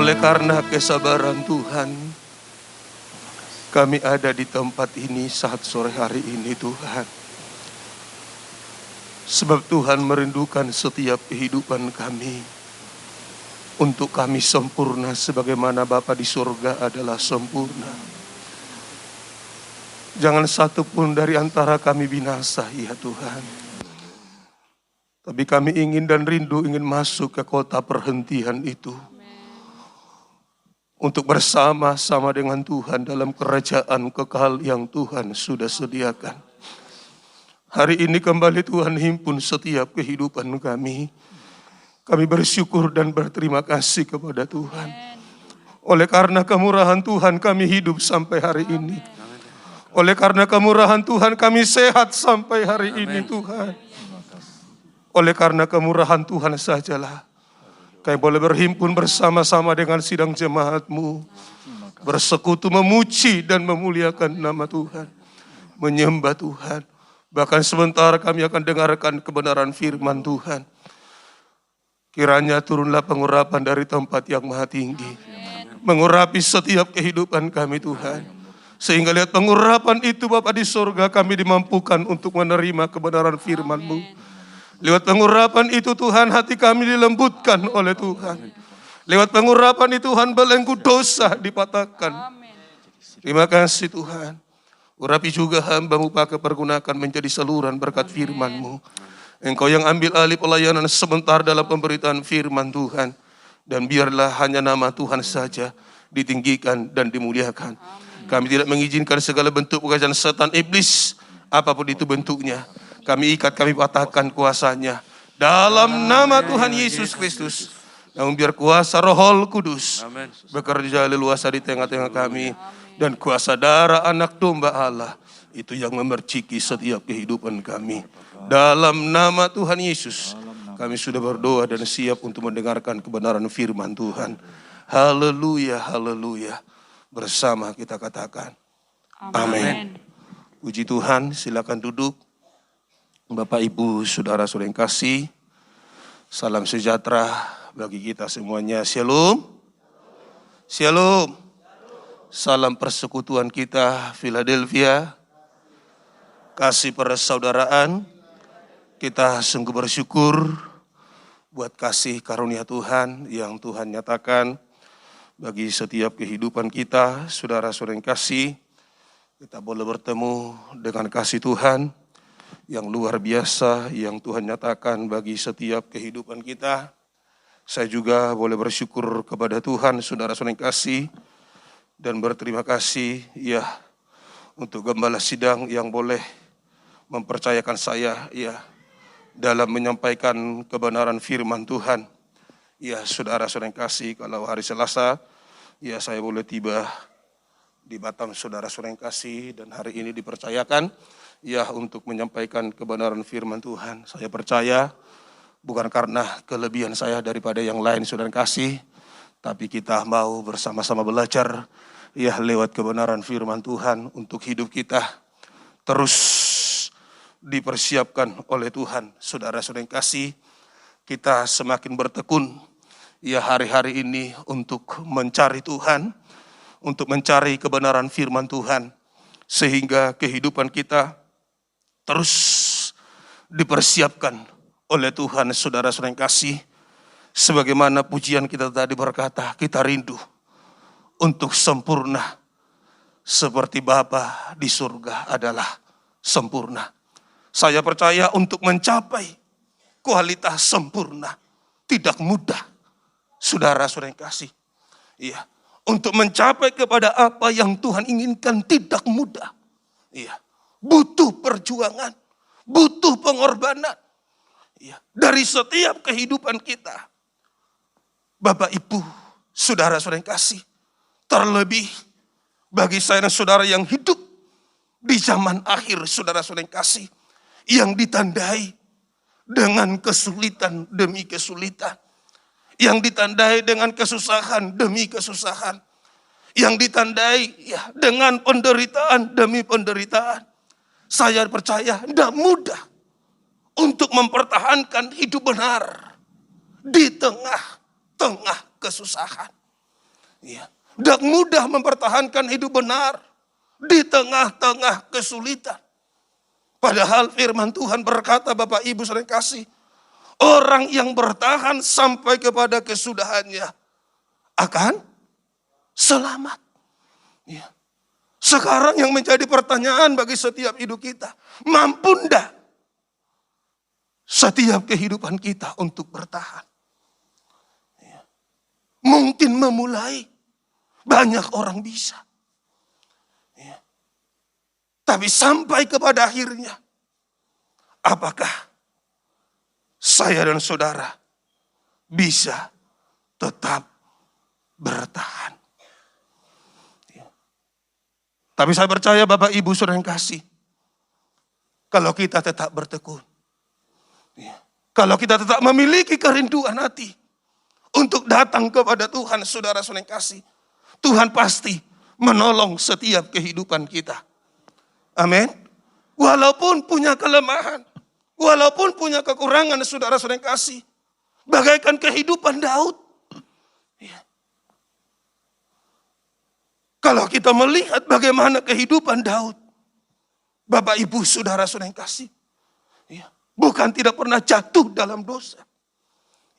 Oleh karena kesabaran Tuhan, kami ada di tempat ini saat sore hari ini Tuhan. Sebab Tuhan merindukan setiap kehidupan kami untuk kami sempurna sebagaimana Bapa di surga adalah sempurna. Jangan satu pun dari antara kami binasa ya Tuhan. Tapi kami ingin dan rindu ingin masuk ke kota perhentian itu. Untuk bersama-sama dengan Tuhan dalam kerajaan kekal yang Tuhan sudah sediakan. Hari ini kembali Tuhan himpun setiap kehidupan kami. Kami bersyukur dan berterima kasih kepada Tuhan. Oleh karena kemurahan Tuhan kami hidup sampai hari ini. Oleh karena kemurahan Tuhan kami sehat sampai hari ini Tuhan. Oleh karena kemurahan Tuhan sajalah kami boleh berhimpun bersama-sama dengan sidang jemaat-Mu. Bersekutu memuji dan memuliakan nama Tuhan. Menyembah Tuhan. Bahkan sebentar kami akan dengarkan kebenaran firman Tuhan. Kiranya turunlah pengurapan dari tempat yang maha tinggi. Mengurapi setiap kehidupan kami Tuhan. Sehingga lihat pengurapan itu Bapa di surga kami dimampukan untuk menerima kebenaran firman-Mu. Lewat pengurapan itu Tuhan hati kami dilembutkan oleh Tuhan. Lewat pengurapan itu Tuhan belenggu dosa dipatahkan. Terima kasih Tuhan. Urapi juga hamba-Mu pakai pergunakan menjadi saluran berkat firman-Mu. Engkau yang ambil alih pelayanan sebentar dalam pemberitaan firman Tuhan. Dan biarlah hanya nama Tuhan saja ditinggikan dan dimuliakan. Kami tidak mengizinkan segala bentuk pekerjaan setan iblis, apapun itu bentuknya. Kami ikat, kami patahkan kuasanya. Dalam nama Tuhan Yesus Kristus. Namun biar kuasa Roh Kudus bekerja leluasa di tengah-tengah kami. Dan kuasa darah anak domba Allah. Itu yang memerciki setiap kehidupan kami. Dalam nama Tuhan Yesus. Kami sudah berdoa dan siap untuk mendengarkan kebenaran firman Tuhan. Haleluya, haleluya. Bersama kita katakan. Amin. Puji Tuhan, silakan duduk. Bapak, Ibu, Saudara-saudara yang kasih, salam sejahtera bagi kita semuanya. Shalom. Shalom. Salam persekutuan kita, Philadelphia. Kasih persaudaraan. Kita sungguh bersyukur buat kasih karunia Tuhan yang Tuhan nyatakan bagi setiap kehidupan kita. Saudara-saudara yang kasih, kita boleh bertemu dengan kasih Tuhan yang luar biasa yang Tuhan nyatakan bagi setiap kehidupan kita. Saya juga boleh bersyukur kepada Tuhan, saudara-saudara yang kasih, dan berterima kasih ya untuk gembala sidang yang boleh mempercayakan saya ya dalam menyampaikan kebenaran firman Tuhan. Ya saudara-saudara yang kasih, kalau hari Selasa ya saya boleh tiba di Batam, saudara-saudara yang kasih, dan hari ini dipercayakan ya untuk menyampaikan kebenaran firman Tuhan. Saya percaya bukan karena kelebihan saya daripada yang lain saudara kasih, tapi kita mau bersama-sama belajar ya lewat kebenaran firman Tuhan untuk hidup kita terus dipersiapkan oleh Tuhan. Saudara-saudara yang kasih, kita semakin bertekun ya hari-hari ini untuk mencari Tuhan, untuk mencari kebenaran firman Tuhan, sehingga kehidupan kita terus dipersiapkan oleh Tuhan. Saudara-saudara yang kasih, sebagaimana pujian kita tadi berkata, kita rindu untuk sempurna seperti Bapa di surga adalah sempurna. Saya percaya untuk mencapai kualitas sempurna tidak mudah. Saudara-saudara yang kasih, iya, untuk mencapai kepada apa yang Tuhan inginkan tidak mudah. Iya. Butuh perjuangan, butuh pengorbanan ya, dari setiap kehidupan kita. Bapak, Ibu, saudara-saudara yang kasih, terlebih bagi saya dan saudara yang hidup di zaman akhir, saudara-saudara yang kasih, yang ditandai dengan kesulitan demi kesulitan, yang ditandai dengan kesusahan demi kesusahan, yang ditandai ya, dengan penderitaan demi penderitaan. Saya percaya tidak mudah untuk mempertahankan hidup benar di tengah-tengah kesusahan. Ya. Dan mudah mempertahankan hidup benar di tengah-tengah kesulitan. Padahal firman Tuhan berkata, Bapak Ibu saudara kasih, orang yang bertahan sampai kepada kesudahannya akan selamat. Ya. Sekarang yang menjadi pertanyaan bagi setiap hidup kita, mampu enggak setiap kehidupan kita untuk bertahan? Ya. Mungkin memulai, banyak orang bisa. Ya. Tapi sampai kepada akhirnya, apakah saya dan saudara bisa tetap bertahan? Ya. Tapi saya percaya Bapak Ibu saudara yang kasih, kalau kita tetap bertekun, ya, kalau kita tetap memiliki kerinduan hati untuk datang kepada Tuhan, saudara-saudara yang kasih, Tuhan pasti menolong setiap kehidupan kita. Amin. Walaupun punya kelemahan, walaupun punya kekurangan, saudara-saudara yang kasih, bagaikan kehidupan Daud. Ya. Kalau kita melihat bagaimana kehidupan Daud, Bapak Ibu saudara-saudara yang kasih, ya, bukan tidak pernah jatuh dalam dosa.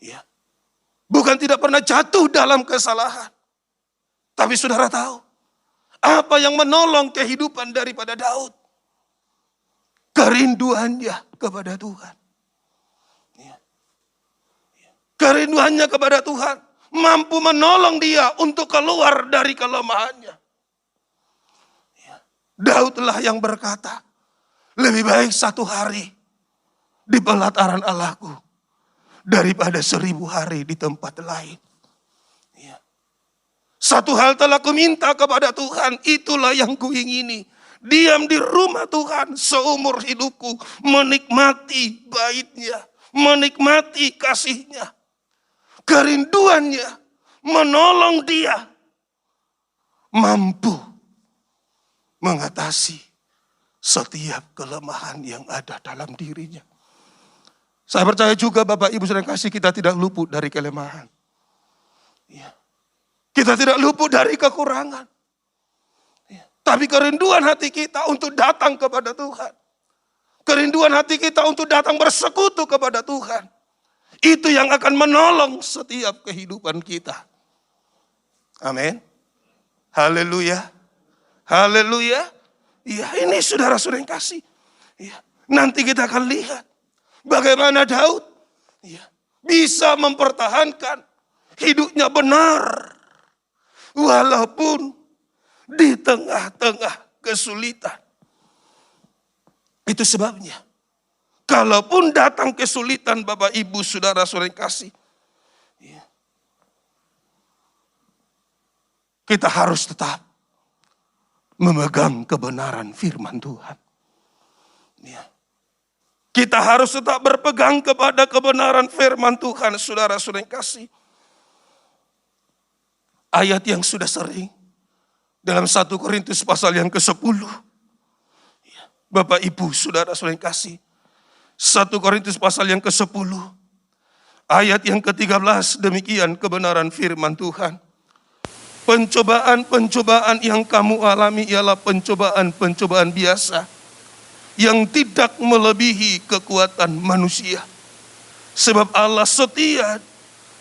Ya. Bukan tidak pernah jatuh dalam kesalahan. Tapi saudara tahu, apa yang menolong kehidupan daripada Daud? Kerinduannya kepada Tuhan. Ya. Kerinduannya kepada Tuhan mampu menolong dia untuk keluar dari kelemahannya. Ya. Daudlah yang berkata, lebih baik 1 hari di pelataran Allahku daripada 1000 hari di tempat lain. Ya. Satu hal telah kuminta kepada Tuhan, itulah yang kuingini. Diam di rumah Tuhan seumur hidupku, menikmati baitnya, menikmati kasihnya. Kerinduannya menolong dia mampu mengatasi setiap kelemahan yang ada dalam dirinya. Saya percaya juga Bapak Ibu saudara kasih, kita tidak luput dari kelemahan. Ya. Kita tidak luput dari kekurangan. Ya. Tapi kerinduan hati kita untuk datang kepada Tuhan. Kerinduan hati kita untuk datang bersekutu kepada Tuhan. Itu yang akan menolong setiap kehidupan kita. Amin. Haleluya. Haleluya. Ya, ini saudara-saudara yang kasih. Ya. Nanti kita akan lihat bagaimana Daud, ya, bisa mempertahankan hidupnya benar. Walaupun di tengah-tengah kesulitan. Itu sebabnya. Kalaupun datang kesulitan Bapak Ibu saudara-saudara yang kasih. Ya, kita harus tetap memegang kebenaran firman Tuhan. Ya. Kita harus tetap berpegang kepada kebenaran firman Tuhan, saudara-saudara yang kasih. Ayat yang sudah sering dalam 1 Korintus pasal yang ke-10. Bapak Ibu saudara-saudara yang kasih. 1 Korintus pasal yang ke-10. Ayat yang ke-13, demikian kebenaran firman Tuhan. Pencobaan-pencobaan yang kamu alami ialah pencobaan-pencobaan biasa, yang tidak melebihi kekuatan manusia. Sebab Allah setia,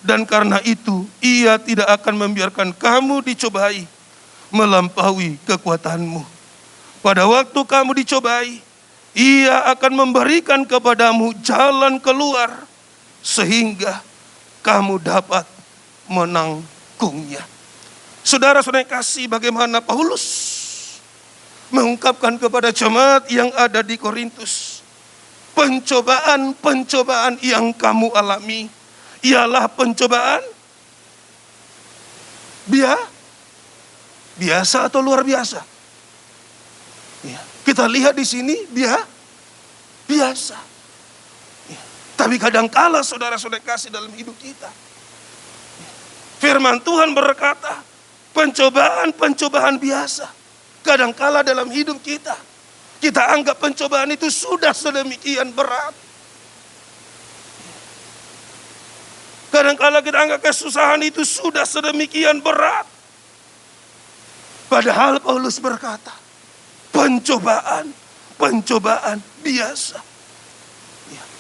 dan karena itu Ia tidak akan membiarkan kamu dicobai melampaui kekuatanmu. Pada waktu kamu dicobai, Ia akan memberikan kepadamu jalan keluar, sehingga kamu dapat menanggungnya. Saudara-saudara kasih, bagaimana Paulus mengungkapkan kepada jemaat yang ada di Korintus. Pencobaan-pencobaan yang kamu alami ialah pencobaan biasa atau luar biasa. Ya, kita lihat di sini biasa. Ya, tapi kadangkala saudara-saudara kasih dalam hidup kita. Ya, firman Tuhan berkata, pencobaan-pencobaan biasa. Kadangkala dalam hidup kita, kita anggap pencobaan itu sudah sedemikian berat. Kadangkala kita anggap kesusahan itu sudah sedemikian berat. Padahal Paulus berkata, pencobaan biasa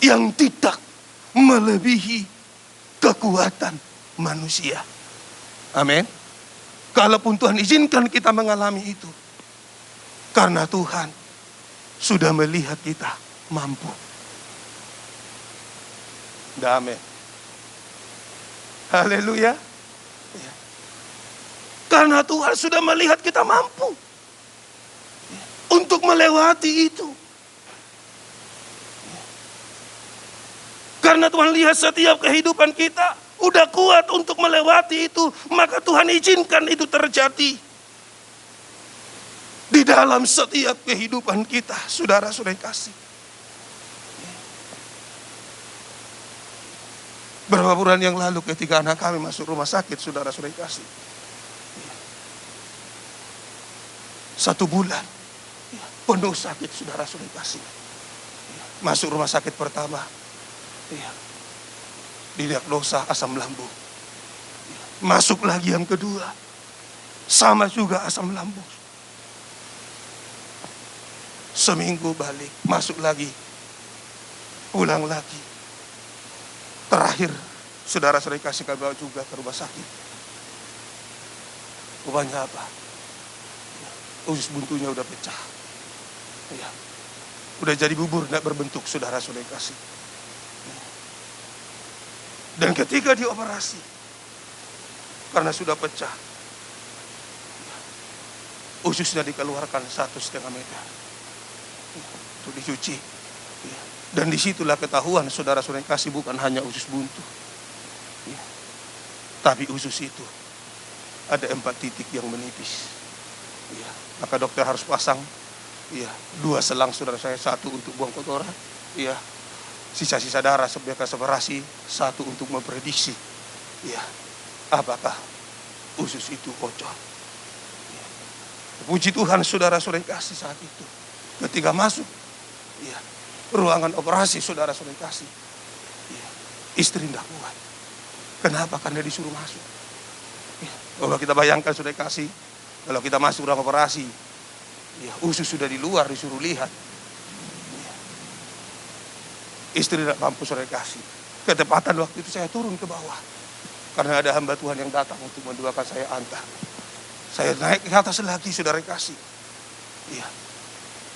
yang tidak melebihi kekuatan manusia. Amin. Kalaupun Tuhan izinkan kita mengalami itu, karena Tuhan sudah melihat kita mampu. Amin. Haleluya. Karena Tuhan sudah melihat kita mampu untuk melewati itu. Karena Tuhan lihat setiap kehidupan kita udah kuat untuk melewati itu, maka Tuhan izinkan itu terjadi di dalam setiap kehidupan kita, saudara-saudara kasih. Beberapa bulan yang lalu ketika anak kami masuk rumah sakit, saudara-saudara kasih. 1 bulan penuh sakit, saudara-saudara kasih. Masuk rumah sakit pertama, didiagnosa asam lambung. Masuk lagi yang kedua, sama juga asam lambung. Seminggu balik, masuk lagi, pulang lagi. Terakhir, saudara-saudara kasih kami bawa juga ke rumah sakit. Rupanya apa? Usus buntunya udah pecah. Udah jadi bubur, tidak berbentuk, saudara-saudara kasih. Dan ketika dioperasi, karena sudah pecah, ususnya dikeluarkan 1,5 meter. Itu dicuci. Dan disitulah ketahuan, saudara-saudara kasih, bukan hanya usus buntu. Tapi usus itu ada 4 titik yang menipis. Maka dokter harus pasang 2 selang, saudara saya, 1 untuk buang kotoran, sisa-sisa darah sebagai separasi, 1 untuk memprediksi apakah usus itu bocor. Puji Tuhan, saudara-saudara kasih, saat itu ketika masuk ruangan operasi, saudara-saudara kasih, istri tidak kuat. Kenapa? Karena disuruh masuk. Kalau kita bayangkan, saudara kasih, kalau kita masuk ruang operasi, usus sudah di luar, disuruh lihat. Istri tidak mampu, saudara kasih. Ketepatan waktu itu saya turun ke bawah, karena ada hamba Tuhan yang datang untuk mendoakan saya antar. Saya naik ke atas lagi, saudara kasih.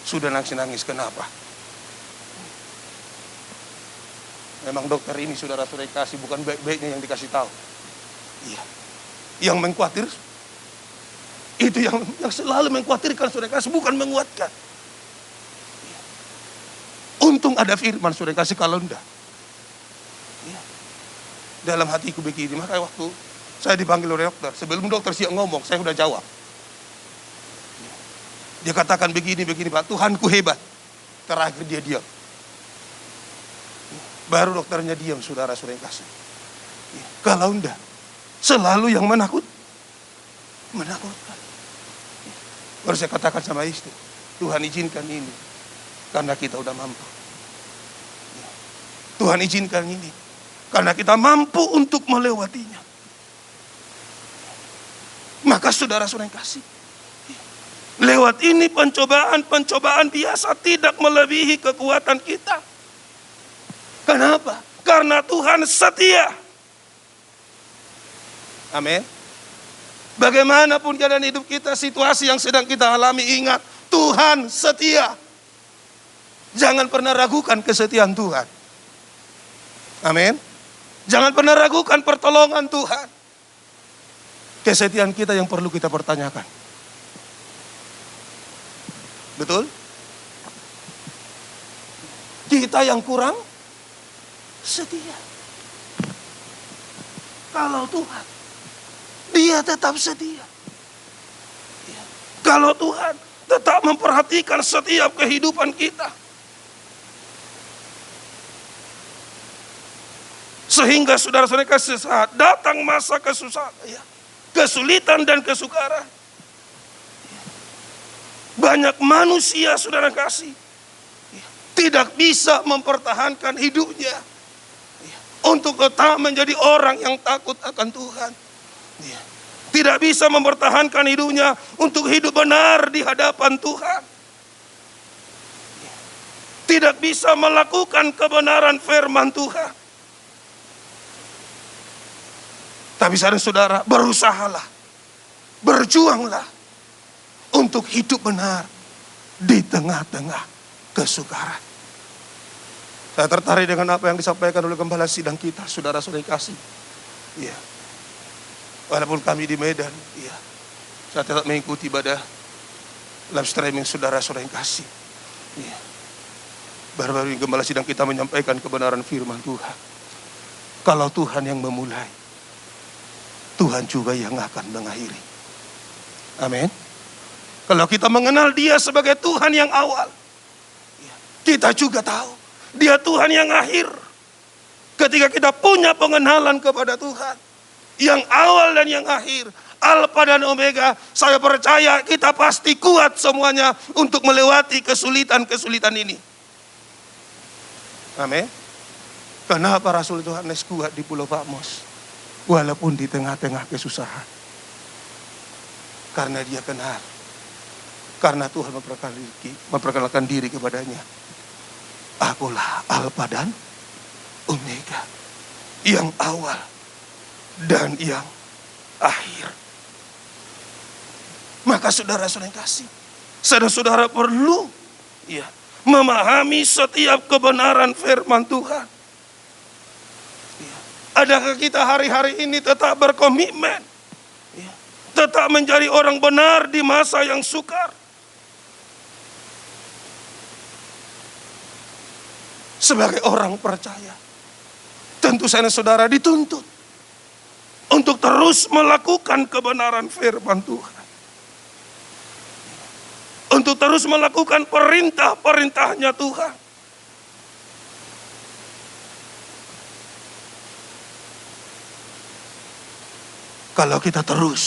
Sudah nangis-nangis, kenapa? Memang dokter ini, saudara-saudara kasih, bukan baik-baiknya yang dikasih tahu. Yang mengkhawatir, itu yang selalu mengkhawatirkan, saudara kasih, bukan menguatkan. Untung ada firman, saudara kasih, kalau enggak. Dalam hatiku begini, maka waktu saya dipanggil oleh dokter, sebelum dokter siap ngomong, saya sudah jawab. Dia katakan begini, Pak, Tuhanku hebat. Terakhir dia diam. Baru dokternya diam, saudara-saudara kasih. Kalau enggak, selalu yang menakutkan. Baru saya katakan sama istri, Tuhan izinkan ini karena kita udah mampu. Tuhan izinkan ini karena kita mampu untuk melewatinya. Maka saudara-saudara kasih, lewat ini pencobaan biasa tidak melebihi kekuatan kita. Kenapa? Karena Tuhan setia. Amin. Bagaimanapun keadaan hidup kita, situasi yang sedang kita alami, ingat, Tuhan setia. Jangan pernah ragukan kesetiaan Tuhan. Amin. Jangan pernah ragukan pertolongan Tuhan. Kesetiaan kita yang perlu kita pertanyakan. Betul? Kita yang kurang setia. Kalau Tuhan, Dia tetap setia. Kalau Tuhan tetap memperhatikan setiap kehidupan kita. Sehingga saudara-saudara kasih, saat datang masa kesusahan, kesulitan dan kesukaran, banyak manusia, saudara kasih, tidak bisa mempertahankan hidupnya untuk tetap menjadi orang yang takut akan Tuhan. Tidak bisa mempertahankan hidupnya untuk hidup benar di hadapan Tuhan. Tidak bisa melakukan kebenaran firman Tuhan. Tapi saudara, berusahalah, berjuanglah untuk hidup benar di tengah-tengah kesukaran. Saya tertarik dengan apa yang disampaikan oleh gembala sidang kita, saudara-saudara kasih. Ya. Walaupun kami di Medan, ya, saya tetap mengikuti ibadah live streaming saudara-saudara yang kasih. Ya. Baru-baru ini gembala sidang kita menyampaikan kebenaran firman Tuhan. Kalau Tuhan yang memulai, Tuhan juga yang akan mengakhiri. Amin. Kalau kita mengenal Dia sebagai Tuhan yang awal, kita juga tahu Dia Tuhan yang akhir. Ketika kita punya pengenalan kepada Tuhan yang awal dan yang akhir, Alfa dan Omega, saya percaya kita pasti kuat semuanya untuk melewati kesulitan-kesulitan ini. Amin. Kenapa Rasul Yohanes kuat di Pulau Patmos walaupun di tengah-tengah kesusahan? Karena dia kenal. Karena Tuhan memperkenalkan diri kepadanya. Akulah Alfa dan Omega, yang awal dan yang akhir. Maka saudara-saudara yang kasih, saudara-saudara perlu memahami setiap kebenaran firman Tuhan. Adakah kita hari-hari ini tetap berkomitmen, tetap menjadi orang benar di masa yang sukar? Sebagai orang percaya, tentu saudara dituntut untuk terus melakukan kebenaran firman Tuhan. Untuk terus melakukan perintah-perintahnya Tuhan. Kalau kita terus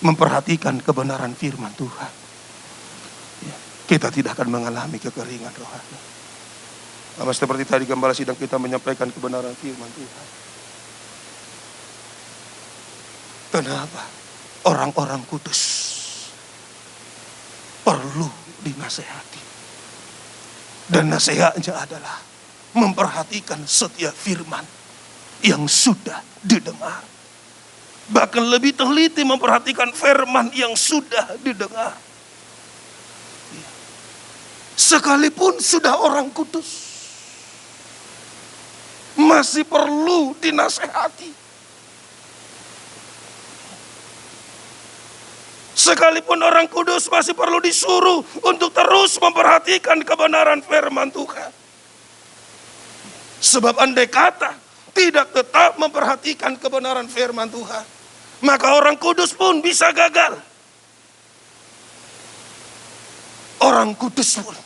memperhatikan kebenaran firman Tuhan, kita tidak akan mengalami kekeringan rohani. Sama seperti tadi gembala sidang kita menyampaikan kebenaran firman Tuhan. Kenapa orang-orang kudus perlu dinasehati? Dan nasihatnya adalah memperhatikan setiap firman yang sudah didengar. Bahkan lebih teliti memperhatikan firman yang sudah didengar. Sekalipun sudah orang kudus, masih perlu dinasehati. Sekalipun orang kudus masih perlu disuruh untuk terus memperhatikan kebenaran firman Tuhan. Sebab andai kata tidak tetap memperhatikan kebenaran firman Tuhan, maka orang kudus pun bisa gagal. Orang kudus pun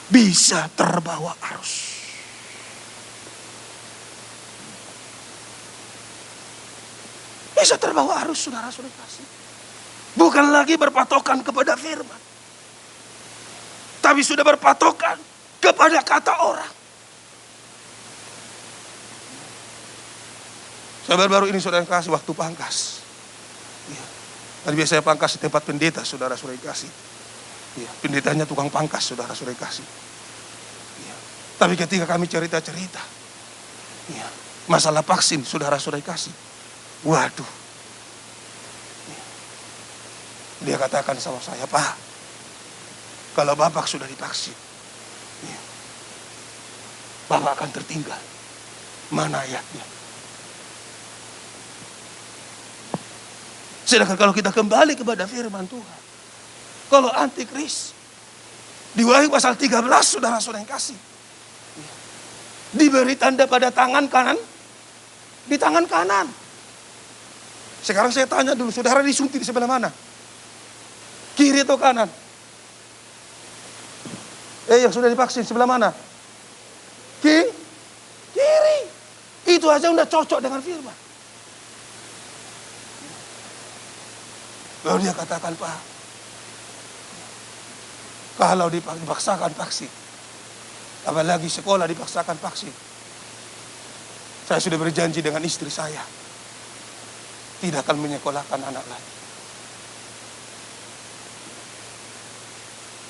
bisa terbawa arus. Bisa terbawa arus, saudara-saudara kasih. Bukan lagi berpatokan kepada firman, tapi sudah berpatokan kepada kata orang. Saya baru ini saudara kasih waktu pangkas. Tadi biasanya pangkas di tempat pendeta, saudara-saudara kasih. Pendetanya tukang pangkas, saudara-saudara kasih. Tapi ketika kami cerita-cerita masalah vaksin, saudara-saudara kasih, waduh, dia katakan sama saya, Pak, kalau Bapak sudah divaksin, Bapak akan tertinggal. Mana ayatnya? Sedangkan kalau kita kembali kepada firman Tuhan, kalau antikris, di Wahyu pasal 13, saudara-saudara yang kasih, diberi tanda pada tangan kanan, di tangan kanan. Sekarang saya tanya dulu, saudara disuntik di sebelah mana? Kiri atau kanan? Yang sudah divaksin sebelah mana? Kiri. Itu aja udah cocok dengan firman. Lalu dia katakan, Pak, kalau dipaksakan vaksin, apalagi sekolah dipaksakan vaksin, saya sudah berjanji dengan istri saya, tidak akan menyekolahkan anak lagi.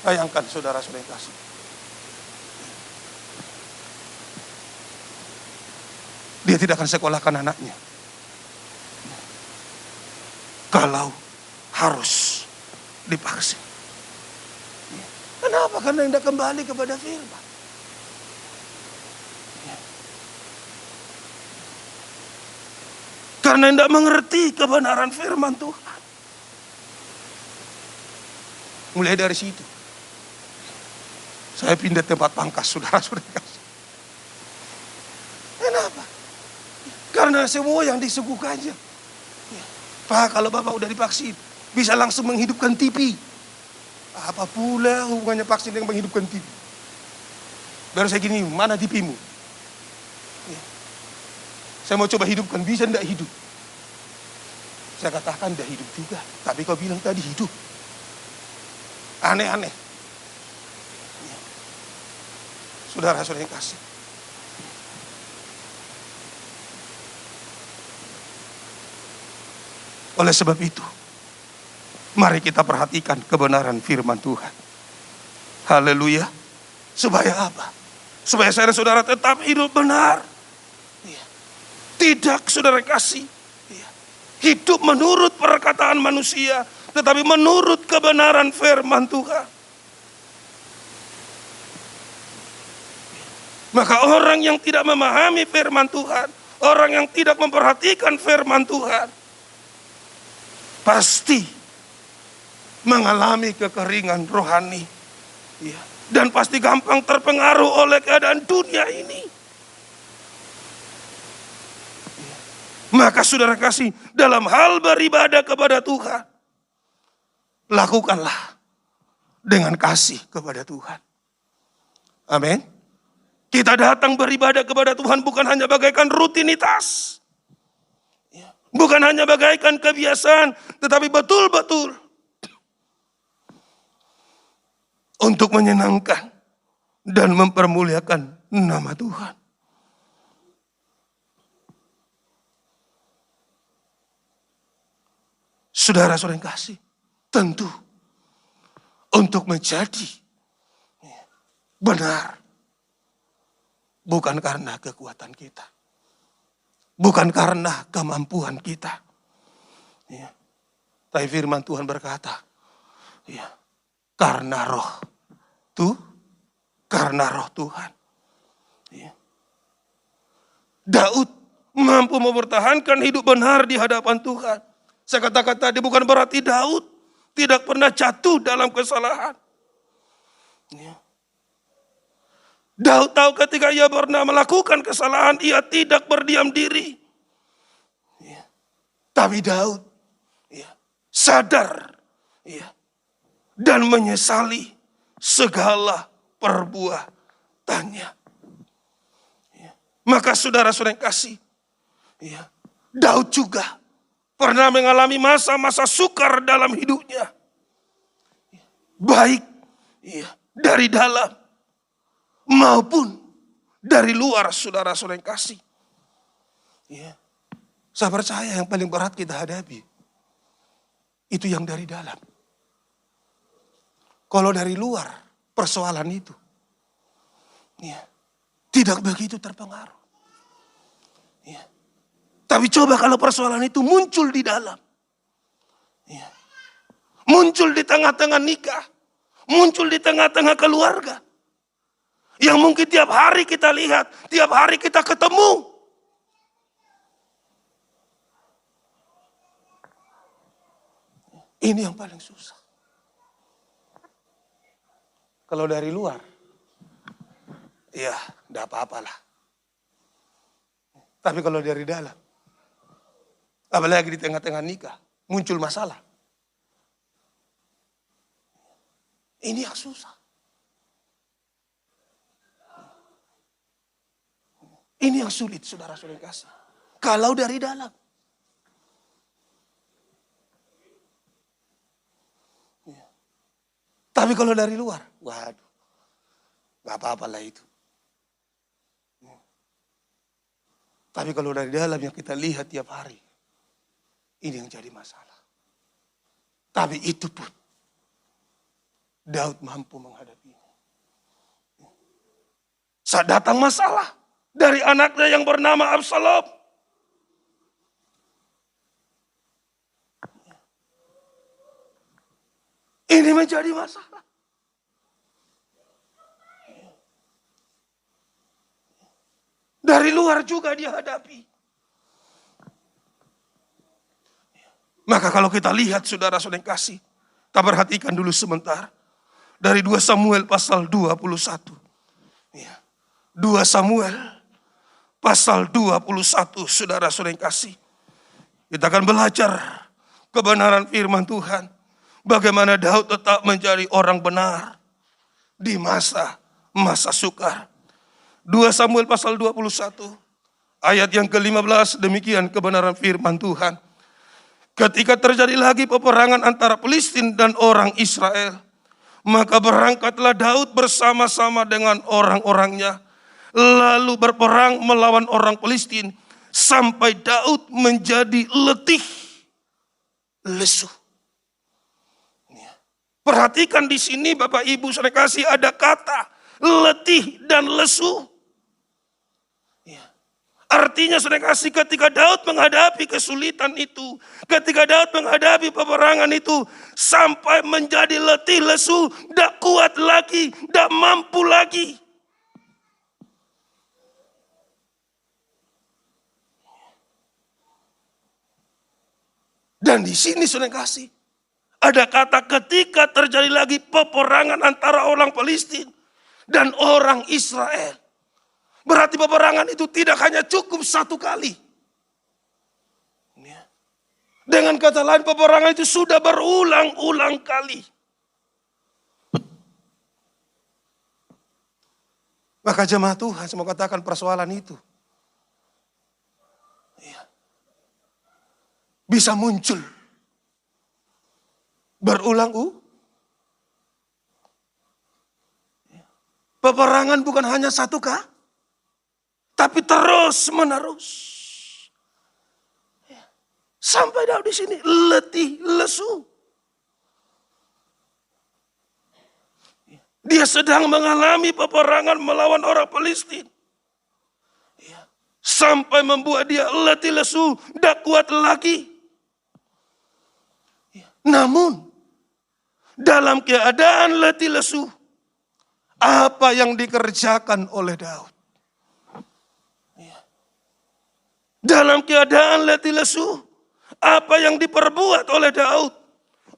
Bayangkan saudara-saudara yang kasih. Dia tidak akan sekolahkan anaknya kalau harus dipaksa. Kenapa? Karena tidak kembali kepada firman. Karena tidak mengerti kebenaran firman Tuhan. Mulai dari situ. Saya pindah tempat pangkas, saudara-saudara kasih. Kenapa? Karena semua yang disuguhkannya. Pak, kalau Bapak udah divaksin, bisa langsung menghidupkan TV. Apa pula hubungannya vaksin dengan menghidupkan TV? Baru saya gini, mana TV-mu? Saya mau coba hidupkan, bisa enggak hidup? Saya katakan enggak hidup juga. Tapi kau bilang tadi hidup. Aneh-aneh. Saudara-saudara yang kasih. Oleh sebab itu, mari kita perhatikan kebenaran firman Tuhan. Haleluya. Supaya apa? Supaya saya dan saudara tetap hidup benar. Tidak, saudara kasih. Hidup menurut perkataan manusia, tetapi menurut kebenaran firman Tuhan. Maka orang yang tidak memahami firman Tuhan, orang yang tidak memperhatikan firman Tuhan, pasti mengalami kekeringan rohani. Dan pasti gampang terpengaruh oleh keadaan dunia ini. Maka saudara kasih, dalam hal beribadah kepada Tuhan, lakukanlah dengan kasih kepada Tuhan. Amin. Kita datang beribadah kepada Tuhan bukan hanya bagaikan rutinitas. Bukan hanya bagaikan kebiasaan, tetapi betul-betul untuk menyenangkan dan mempermuliakan nama Tuhan. Saudara-saudara yang kasih, tentu untuk menjadi benar bukan karena kekuatan kita. Bukan karena kemampuan kita. Tapi firman Tuhan berkata, karena roh Tuhan. Daud mampu mempertahankan hidup benar di hadapan Tuhan. Saya katakan tadi bukan berarti Daud tidak pernah jatuh dalam kesalahan. Daud tahu ketika ia pernah melakukan kesalahan, ia tidak berdiam diri. Tapi Daud sadar dan menyesali segala perbuatannya. Maka saudara-saudara yang kasih, Daud juga pernah mengalami masa-masa sukar dalam hidupnya. Baik dari dalam maupun dari luar, saudara-saudara yang kasih. Saya percaya yang paling berat kita hadapi, itu yang dari dalam. Kalau dari luar, persoalan itu tidak begitu terpengaruh. Tapi coba kalau persoalan itu muncul di dalam. Muncul di tengah-tengah nikah. Muncul di tengah-tengah keluarga. Yang mungkin tiap hari kita lihat, tiap hari kita ketemu. Ini yang paling susah. Kalau dari luar, enggak apa-apalah. Tapi kalau dari dalam, apalagi di tengah-tengah nikah, muncul masalah. Ini yang susah. Ini yang sulit, saudara-saudara kasih. Kalau dari dalam. Tapi kalau dari luar, waduh, gak apa-apalah itu. Tapi kalau dari dalam yang kita lihat tiap hari, Ini yang jadi masalah. Tapi itu pun Daud mampu menghadapinya. Saat datang masalah dari anaknya yang bernama Absalom. Ini menjadi masalah. Dari luar juga dia hadapi. Maka kalau kita lihat saudara-saudara yang kasih, kita perhatikan dulu sebentar. Dari 2 Samuel pasal 21. 2 Samuel pasal 21, saudara-saudara yang kasih. Kita akan belajar kebenaran firman Tuhan. Bagaimana Daud tetap menjadi orang benar di masa sukar. 2 Samuel pasal 21, ayat yang ke-15, demikian kebenaran firman Tuhan. Ketika terjadi lagi peperangan antara Filistin dan orang Israel, maka berangkatlah Daud bersama-sama dengan orang-orangnya, lalu berperang melawan orang Filistin, sampai Daud menjadi letih, lesu. Perhatikan di sini Bapak Ibu saudara kasih, ada kata letih dan lesu. Artinya saudara kasih, ketika Daud menghadapi kesulitan itu, ketika Daud menghadapi peperangan itu, sampai menjadi letih lesu, tidak kuat lagi, tidak mampu lagi. Dan di sini saudara kasih, ada kata ketika terjadi lagi peperangan antara orang Filistin dan orang Israel. Berarti peperangan itu tidak hanya cukup satu kali. Dengan kata lain, peperangan itu sudah berulang-ulang kali. Maka jemaat Tuhan, saya mau katakan persoalan itu bisa muncul berulang-ulang. Peperangan bukan hanya satu kali, tapi terus menerus. Sampai Daud di sini letih, lesu. Dia sedang mengalami peperangan melawan orang Filistin. Sampai membuat dia letih, lesu, tidak kuat lagi. Namun, dalam keadaan letih, lesu, apa yang dikerjakan oleh Daud? Dalam keadaan letih lesu, apa yang diperbuat oleh Daud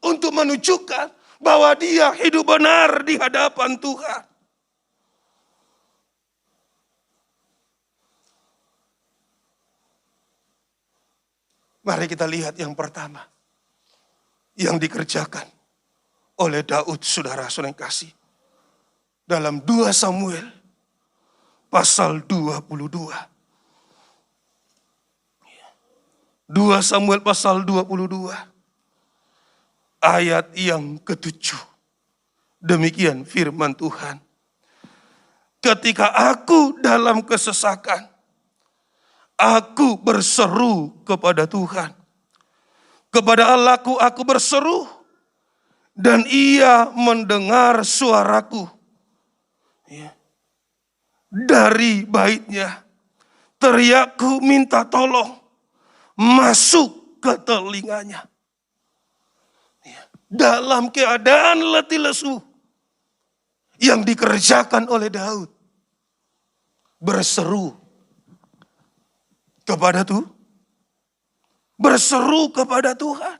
untuk menunjukkan bahwa dia hidup benar di hadapan Tuhan. Mari kita lihat yang pertama yang dikerjakan oleh Daud, saudara-saudara yang kasih. Dalam 2 Samuel pasal 22. 2 Samuel pasal 22, ayat yang ke-7. Demikian firman Tuhan. Ketika aku dalam kesesakan, aku berseru kepada Tuhan. Kepada Allahku aku berseru, dan Ia mendengar suaraku. Dari baitnya, teriakku minta tolong masuk ke telinganya. Dalam keadaan letih lesu yang dikerjakan oleh Daud, berseru kepada Tuhan, berseru kepada Tuhan.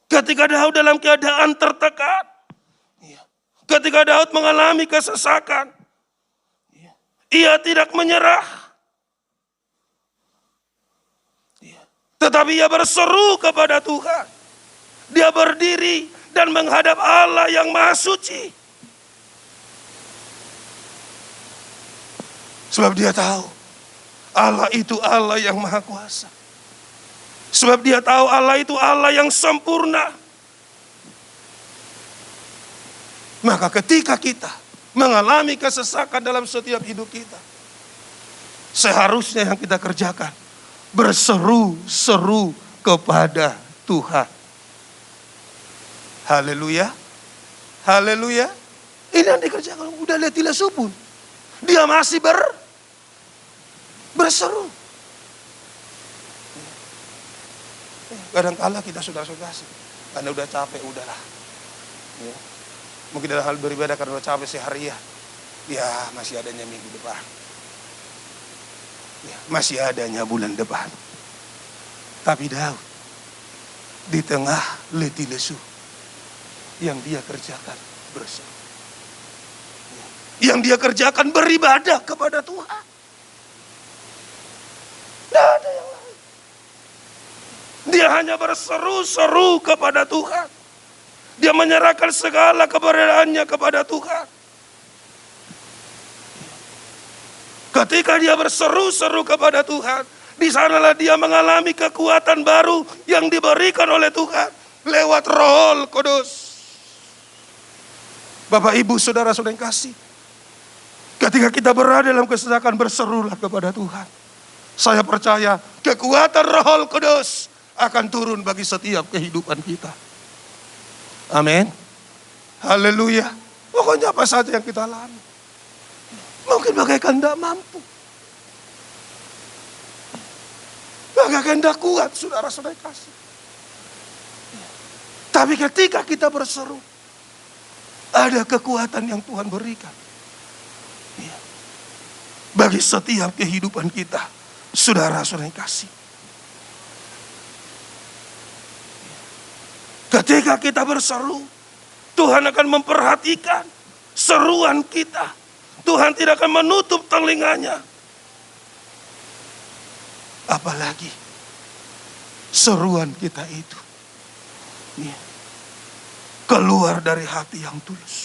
Ketika Daud dalam keadaan tertekan, ketika Daud mengalami kesesakan, ia tidak menyerah. Tetapi ia berseru kepada Tuhan. Dia berdiri dan menghadap Allah yang Maha Suci. Sebab dia tahu Allah itu Allah yang Maha Kuasa. Sebab dia tahu Allah itu Allah yang sempurna. Maka ketika kita mengalami kesesakan dalam setiap hidup kita, seharusnya yang kita kerjakan berseru-seru kepada Tuhan. Haleluya. Haleluya. Ini yang dikerjakan. Udah lihat Ilesu pun. Dia masih berseru. Kadang-kala kita saudara-saudara karena udah capek, udahlah. Ya. Mungkin dalam hal beribadah karena udah capek seharian. Ya masih adanya minggu depan. Ya, masih adanya bulan depan. Tapi Daud di tengah letih lesu yang dia kerjakan berseru. Yang dia kerjakan beribadah kepada Tuhan. Tidak ada yang lain. Dia hanya berseru-seru kepada Tuhan. Dia menyerahkan segala keberadaannya kepada Tuhan. Ketika dia berseru-seru kepada Tuhan, di sanalah dia mengalami kekuatan baru yang diberikan oleh Tuhan lewat Roh Kudus. Bapak, Ibu, saudara-saudara yang kasih, ketika kita berada dalam kesesakan, berserulah kepada Tuhan. Saya percaya kekuatan Roh Kudus akan turun bagi setiap kehidupan kita. Amin. Haleluya. Pokoknya apa saja yang kita alami. Mungkin bagaikan tidak mampu. Bagaikan tidak kuat, saudara-saudara kasih. Tapi ketika kita berseru, ada kekuatan yang Tuhan berikan. Bagi setiap kehidupan kita, saudara-saudara kasih. Ketika kita berseru, Tuhan akan memperhatikan seruan kita. Tuhan tidak akan menutup telinganya. Apalagi seruan kita itu keluar dari hati yang tulus.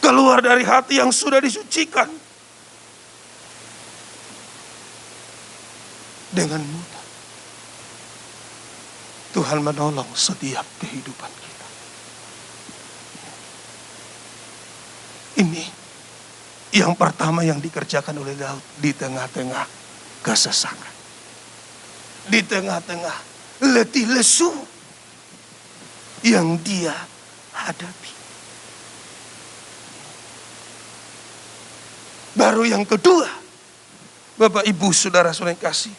Keluar dari hati yang sudah disucikan. Dengan mudah Tuhan menolong setiap kehidupan kita. Ini yang pertama yang dikerjakan oleh Daud di tengah-tengah kesesakan. Di tengah-tengah letih lesu yang dia hadapi. Baru yang kedua, Bapak, Ibu, saudara-saudara yang kasih,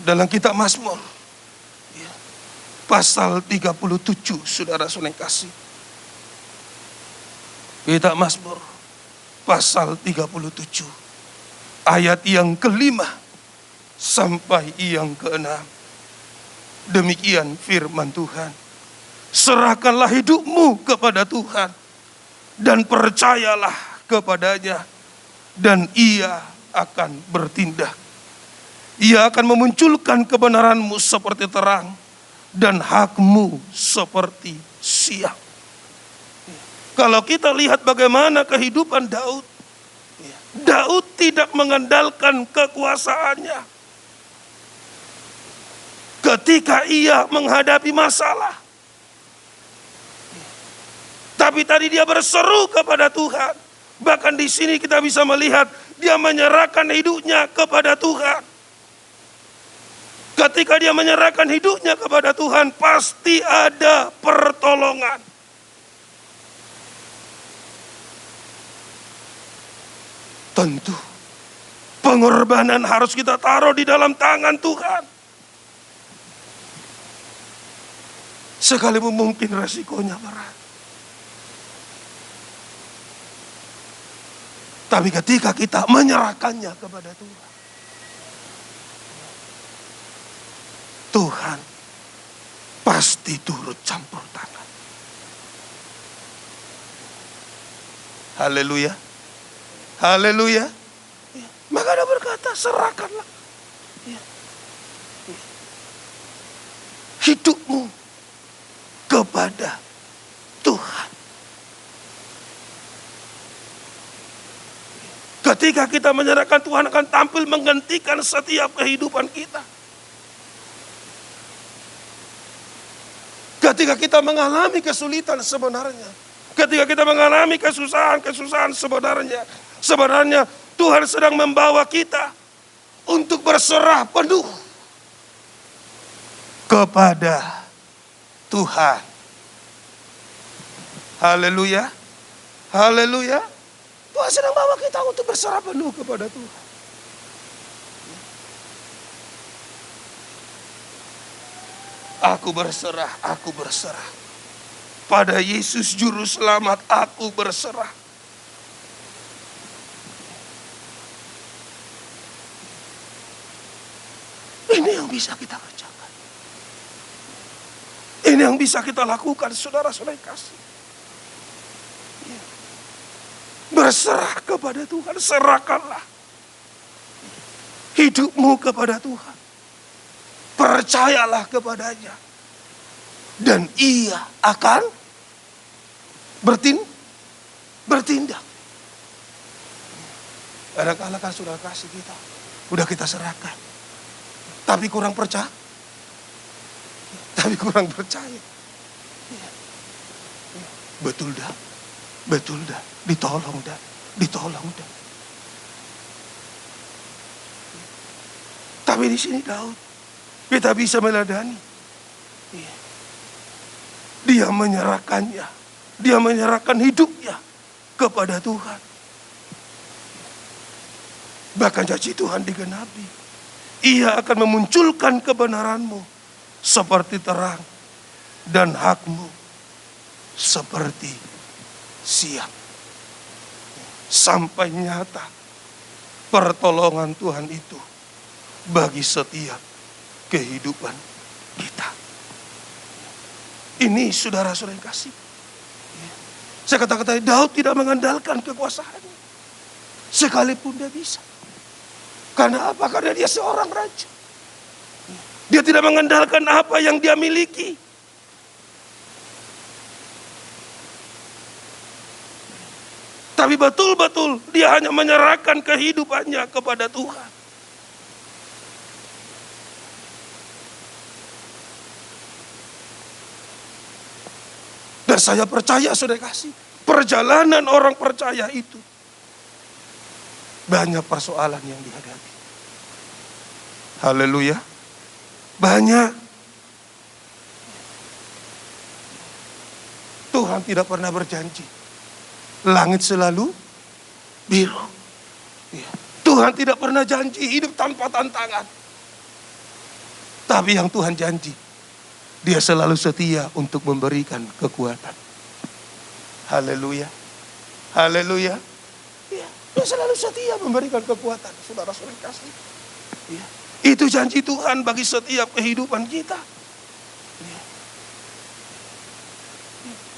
dalam kitab Mazmur, pasal 37, saudara-saudara yang kasih. Kitab Mazmur, pasal 37, ayat yang kelima sampai yang keenam. Demikian firman Tuhan. Serahkanlah hidupmu kepada Tuhan dan percayalah kepadanya, dan Ia akan bertindak. Ia akan memunculkan kebenaranmu seperti terang dan hakmu seperti siang. Kalau kita lihat bagaimana kehidupan Daud, Daud tidak mengandalkan kekuasaannya. Ketika ia menghadapi masalah, tapi tadi dia berseru kepada Tuhan. Bahkan di sini kita bisa melihat dia menyerahkan hidupnya kepada Tuhan. Ketika dia menyerahkan hidupnya kepada Tuhan, pasti ada pertolongan. Tentu pengorbanan harus kita taruh di dalam tangan Tuhan. Sekalipun mungkin resikonya berat. Tapi ketika kita menyerahkannya kepada Tuhan, Tuhan pasti turut campur tangan. Haleluya. Haleluya. Maka dia berkata, serahkanlah hidupmu kepada Tuhan. Ketika kita menyerahkan, Tuhan akan tampil menggantikan setiap kehidupan kita. Ketika kita mengalami kesulitan sebenarnya, ketika kita mengalami kesusahan sebenarnya, Sebenarnya Tuhan sedang membawa kita untuk berserah penuh kepada Tuhan. Haleluya. Haleluya. Tuhan sedang bawa kita untuk berserah penuh kepada Tuhan. Aku berserah. Pada Yesus Juru Selamat aku berserah. Ini yang bisa kita kerjakan. Ini yang bisa kita lakukan, saudara-saudara kasih. Berserah kepada Tuhan, serahkanlah hidupmu kepada Tuhan. Percayalah kepadanya. Dan Ia akan bertindak. Kadang-kadang kan sudah kasih kita, udah kita serahkan. Tapi kurang percaya. Betul dah. Ditolong dah. Tapi di sini Daud, kita bisa meladani. Dia menyerahkannya. Dia menyerahkan hidupnya kepada Tuhan. Bahkan janji Tuhan digenapi. Ia akan memunculkan kebenaranmu seperti terang dan hakmu seperti siang. Sampai nyata pertolongan Tuhan itu bagi setiap kehidupan kita. Ini saudara-saudara yang kasih. Saya kata-kata Daud tidak mengandalkan kekuasaannya. Sekalipun dia bisa. Karena apa? Karena dia seorang raja. Dia tidak mengandalkan apa yang dia miliki. Tapi betul-betul dia hanya menyerahkan kehidupannya kepada Tuhan. Dan saya percaya, saudara kasih, perjalanan orang percaya itu banyak persoalan yang dihadapi. Haleluya. Banyak. Tuhan tidak pernah berjanji langit selalu biru. Tuhan tidak pernah janji hidup tanpa tantangan. Tapi yang Tuhan janji, Dia selalu setia untuk memberikan kekuatan. Haleluya. Haleluya. Dia selalu setia memberikan kekuatan. Saudara-saudara kasih. Itu janji Tuhan bagi setiap kehidupan kita.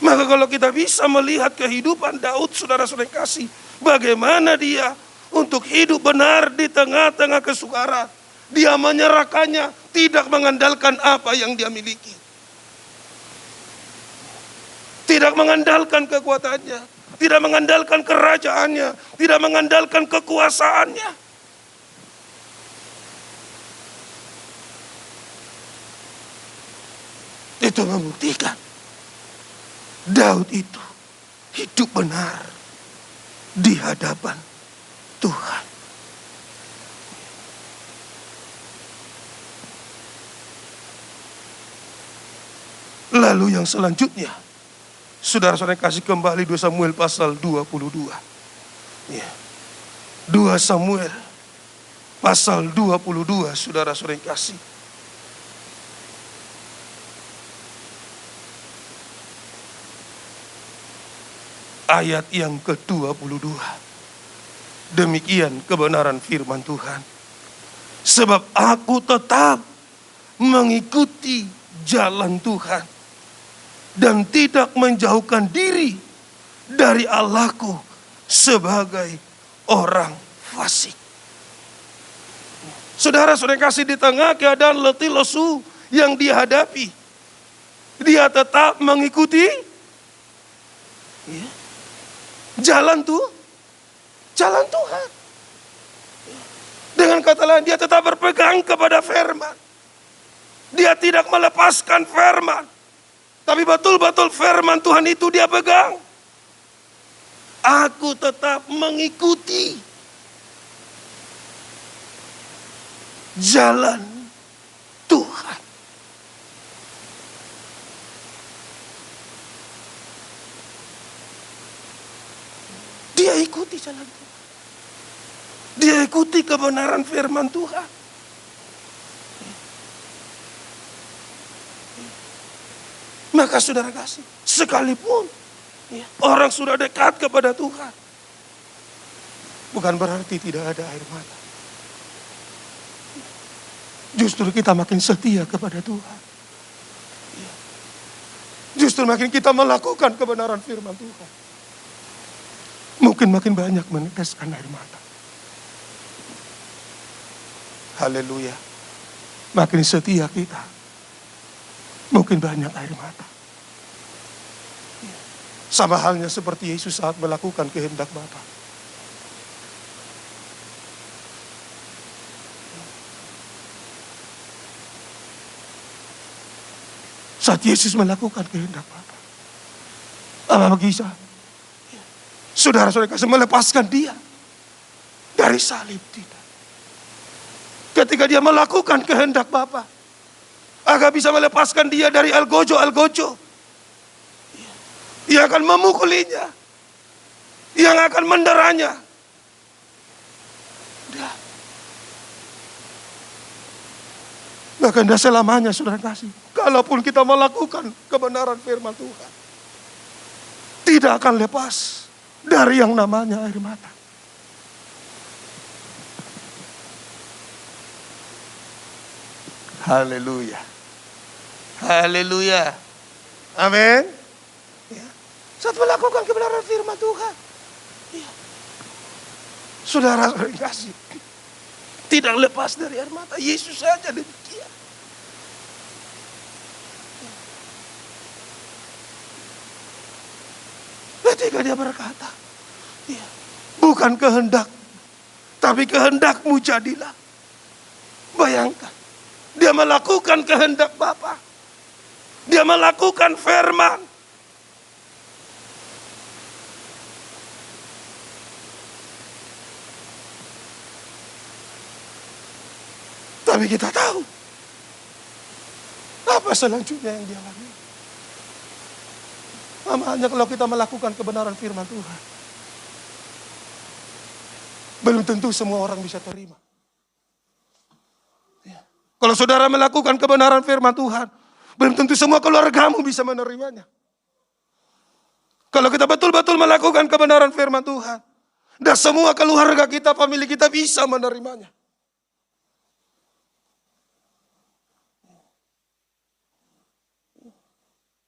Maka kalau kita bisa melihat kehidupan Daud, saudara-saudara kasih, bagaimana dia untuk hidup benar di tengah-tengah kesukaran. Dia menyerahkannya, tidak mengandalkan apa yang dia miliki. Tidak mengandalkan kekuatannya, tidak mengandalkan kerajaannya, tidak mengandalkan kekuasaannya. Itu membuktikan Daud itu hidup benar di hadapan Tuhan. Lalu yang selanjutnya, saudara-saudara kasih kembali 2 Samuel pasal 22. 2 Samuel pasal 22, saudara-saudara kasih. Ayat yang ke-22. Demikian kebenaran firman Tuhan. Sebab aku tetap mengikuti jalan Tuhan dan tidak menjauhkan diri dari Allahku sebagai orang fasik. Saudara-saudara kasih, di tengah keadaan letih lesu yang dihadapi, dia tetap mengikuti jalan Tuhan. Dengan kata lain, dia tetap berpegang kepada firman. Dia tidak melepaskan firman. Tapi betul-betul firman Tuhan itu dia pegang. Aku tetap mengikuti jalan Tuhan. Dia ikuti jalan Tuhan. Dia ikuti kebenaran firman Tuhan. Maka saudara kasih, sekalipun orang sudah dekat kepada Tuhan, bukan berarti tidak ada air mata. Justru kita makin setia kepada Tuhan. Justru makin kita melakukan kebenaran firman Tuhan, mungkin makin banyak meneteskan air mata. Haleluya. Makin setia kita, mungkin banyak air mata. Sama halnya seperti Yesus saat melakukan kehendak Bapa. Saat Yesus melakukan kehendak Bapa, apa bisa saudara-saudara kasih melepaskan dia dari salib? Tidak. Ketika dia melakukan kehendak Bapa, agar bisa melepaskan dia dari algojo. Ia akan memukulinya, yang akan menderanya. Bahkan tidak selamanya saudara kasih, kalaupun kita melakukan kebenaran firman Tuhan, tidak akan lepas dari yang namanya air mata. Haleluya. Haleluya. Amin. Ya. Saat melakukan kebenaran firman Tuhan, ya, saudara kasih, tidak lepas dari air mata. Yesus saja demikian. Ketika dia berkata, ya, bukan kehendak, tapi kehendakmu jadilah. Bayangkan, dia melakukan kehendak Bapa. Dia melakukan firman. Tapi kita tahu apa selanjutnya yang dia lakukan. Hanya kalau kita melakukan kebenaran firman Tuhan, belum tentu semua orang bisa terima. Kalau saudara melakukan kebenaran firman Tuhan, belum tentu semua keluargamu bisa menerimanya. Kalau kita betul-betul melakukan kebenaran firman Tuhan, dan semua keluarga kita, famili kita bisa menerimanya.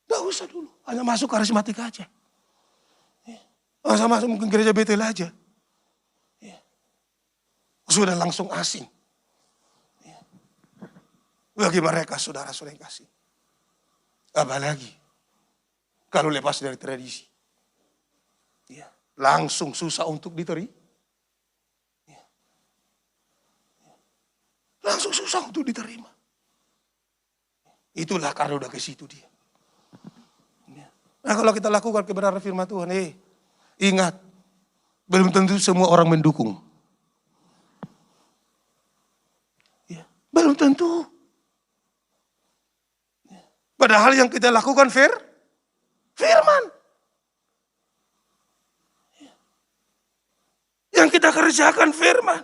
Tidak usah dulu, hanya masuk karismatik aja. Masa masuk mungkin gereja Betel aja. Sudah langsung asing. Bagi mereka saudara-saudara yang kasih. Apalagi kalau lepas dari tradisi. Langsung susah untuk diterima. Langsung susah untuk diterima. Itulah karena udah ke situ dia. Nah kalau kita lakukan kebenaran firman Tuhan, ingat, belum tentu semua orang mendukung. Belum tentu. Padahal yang kita lakukan firman. Yang kita kerjakan firman.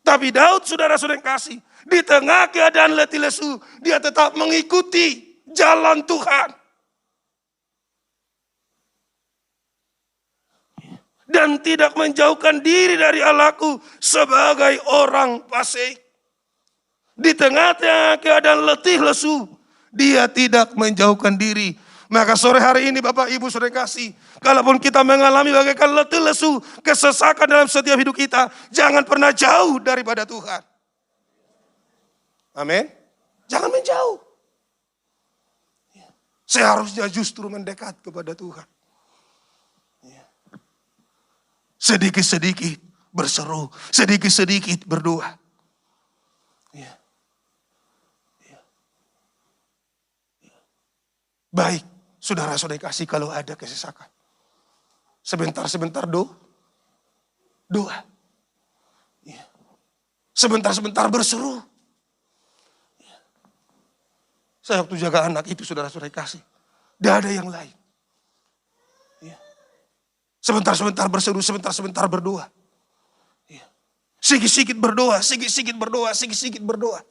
Tapi Daud, saudara-saudara yang kasih, di tengah keadaan letih lesu, dia tetap mengikuti jalan Tuhan. Dan tidak menjauhkan diri dari Allahku sebagai orang fasik. Di tengah-tengah keadaan letih lesu, dia tidak menjauhkan diri. Maka sore hari ini Bapak Ibu saudara kasih, kalaupun kita mengalami bagaikan letih lesu, kesesakan dalam setiap hidup kita, jangan pernah jauh daripada Tuhan. Amin. Jangan menjauh. Seharusnya justru mendekat kepada Tuhan. Sedikit-sedikit berseru, sedikit-sedikit berdoa. Baik, saudara-saudara kasih kalau ada kesesakan. Sebentar-sebentar doa. Ya. Sebentar-sebentar berseru. Ya. Saya waktu jaga anak itu, saudara-saudara kasih. Tidak ada yang lain. Ya. Sebentar-sebentar berseru, sebentar-sebentar berdoa. Ya. Sikit-sikit berdoa, sikit-sikit berdoa, sikit-sikit berdoa.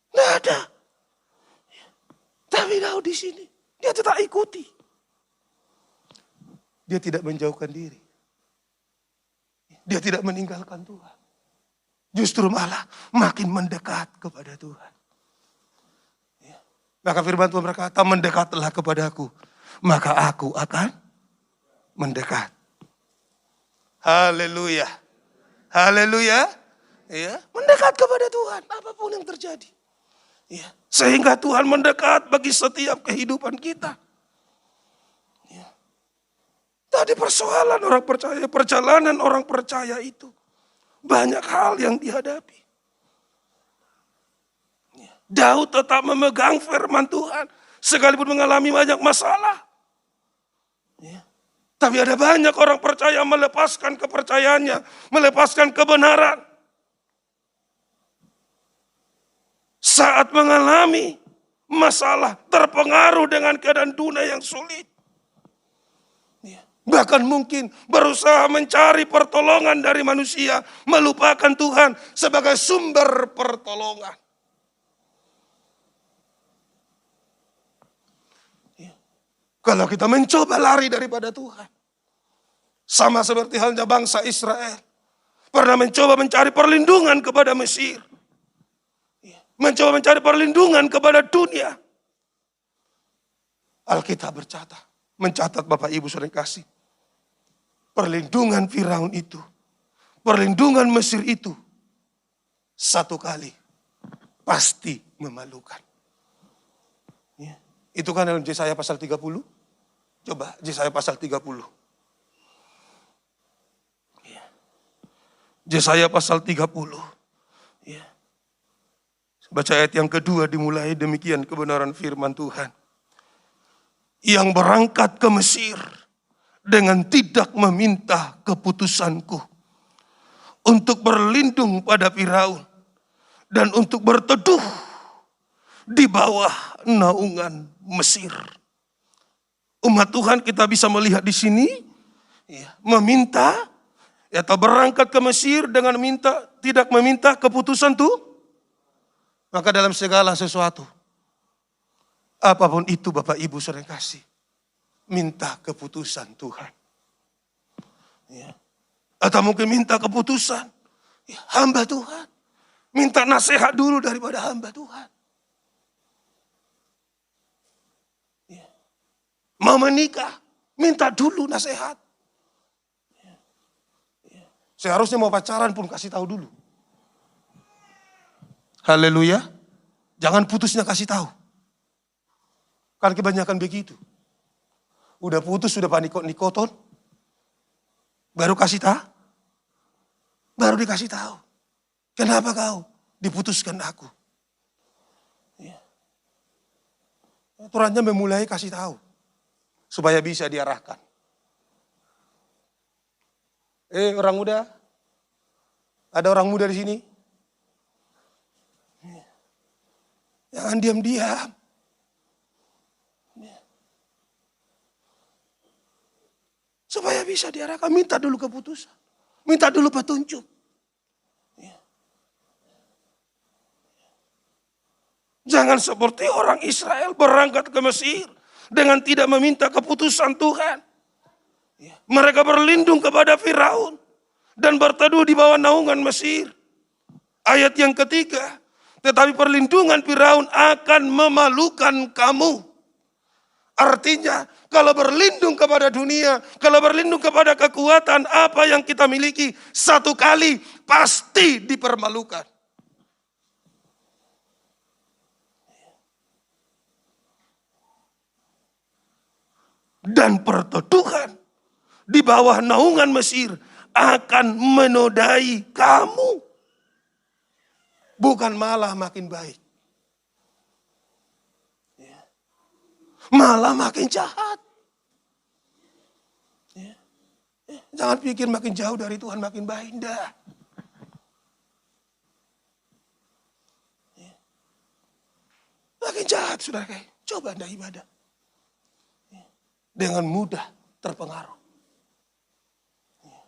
Tidak ada. Tapi Daud di sini, dia tetap ikuti. Dia tidak menjauhkan diri. Dia tidak meninggalkan Tuhan. Justru malah makin mendekat kepada Tuhan. Maka firman Tuhan berkata, mendekatlah kepadaku, maka aku akan mendekat. Haleluya. Haleluya. Ya, mendekat kepada Tuhan, apapun yang terjadi. Ya, sehingga Tuhan mendekat bagi setiap kehidupan kita. Ya. Tadi persoalan orang percaya, perjalanan orang percaya itu banyak hal yang dihadapi. Ya. Daud tetap memegang firman Tuhan sekalipun mengalami banyak masalah. Ya. Tapi ada banyak orang percaya melepaskan kepercayaannya, melepaskan kebenaran. Saat mengalami masalah, terpengaruh dengan keadaan dunia yang sulit. Bahkan mungkin berusaha mencari pertolongan dari manusia, melupakan Tuhan sebagai sumber pertolongan. Kalau kita mencoba lari daripada Tuhan, sama seperti halnya bangsa Israel, pernah mencoba mencari perlindungan kepada Mesir. Mencoba mencari perlindungan kepada dunia. Alkitab mencatat Bapak Ibu saudara kasih. Perlindungan Firaun itu, perlindungan Mesir itu, satu kali pasti memalukan. Ya. Itu kan dalam Yesaya pasal 30. Coba Yesaya pasal 30. Ya. Yesaya pasal 30. Ya. Baca ayat yang kedua dimulai demikian kebenaran firman Tuhan. Yang berangkat ke Mesir dengan tidak meminta keputusanku. Untuk berlindung pada Firaun. Dan untuk berteduh di bawah naungan Mesir. Umat Tuhan kita bisa melihat di sini. Ya, meminta atau berangkat ke Mesir dengan tidak meminta keputusan tuh. Maka dalam segala sesuatu, apapun itu Bapak Ibu sering kasih, minta keputusan Tuhan. Ya. Atau mungkin minta keputusan ya, hamba Tuhan. Minta nasihat dulu daripada hamba Tuhan. Ya. Mau menikah, minta dulu nasihat. Ya. Ya. Seharusnya mau pacaran pun kasih tahu dulu. Haleluya. Jangan putusnya kasih tahu. Kan kebanyakan begitu. Udah putus, sudah panik-nikoton. Baru kasih tahu. Baru dikasih tahu. Kenapa kau diputuskan aku? Ya. Aturannya memulai kasih tahu. Supaya bisa diarahkan. Orang muda. Ada orang muda di sini? Jangan diam-diam. Supaya bisa diarahkan. Minta dulu keputusan. Minta dulu petunjuk. Jangan seperti orang Israel berangkat ke Mesir. Dengan tidak meminta keputusan Tuhan. Mereka berlindung kepada Firaun. Dan berteduh di bawah naungan Mesir. Ayat yang ketiga. Tetapi perlindungan Firaun akan memalukan kamu. Artinya, kalau berlindung kepada dunia, kalau berlindung kepada kekuatan apa yang kita miliki, satu kali pasti dipermalukan. Dan perteduhan di bawah naungan Mesir akan menodai kamu. Bukan malah makin baik. malah makin jahat. Ya. Jangan pikir makin jauh dari Tuhan makin baik. Enggak. Ya. Makin jahat, saudara. Coba Anda ibadah. Ya. Dengan mudah terpengaruh. Ya.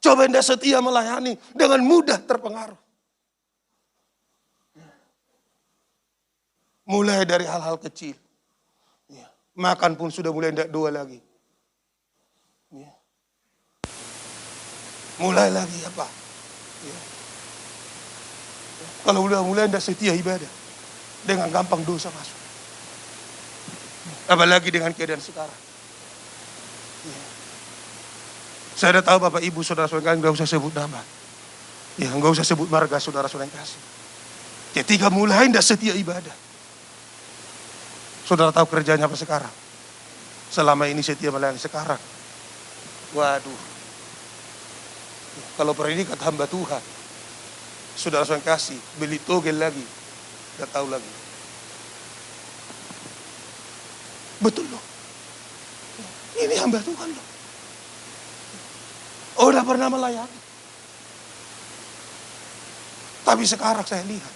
Coba Anda setia melayani, dengan mudah terpengaruh. Ya. Mulai dari hal-hal kecil. Ya. Makan pun sudah mulai tidak doa lagi. Ya. Mulai lagi apa? Ya. Kalau udah mulai tidak setia ibadah, dengan gampang dosa masuk. Apalagi dengan keadaan sekarang. Ya. Saya sudah tahu Bapak Ibu saudara-saudara nggak usah sebut nama. Ya, nggak usah sebut marga saudara-saudara yang kasih. Ketika mulai tidak setia ibadah. Saudara tahu kerjanya apa sekarang? Selama ini setia melayani sekarang. Waduh. Kalau predikat hamba Tuhan, saudara-saudara kasih, beli togel lagi. Gak tahu lagi. Betul loh. Ini hamba Tuhan loh. Oh, udah pernah melayani. Tapi sekarang saya lihat.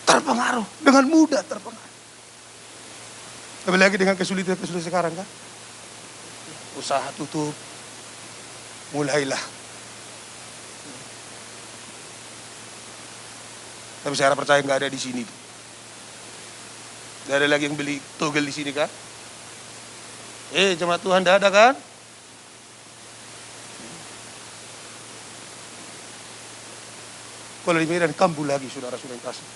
Terpengaruh, dengan mudah terpengaruh. Apalagi dengan kesulitan-kesulitan sekarang kan. Usaha tutup, mulailah. Tapi saya percaya nggak ada di sini. Nggak ada lagi yang beli togel di sini kan? Jemaat Tuhan nggak ada kan? Kalau di Medan kambuh lagi saudara-saudara yang kasih.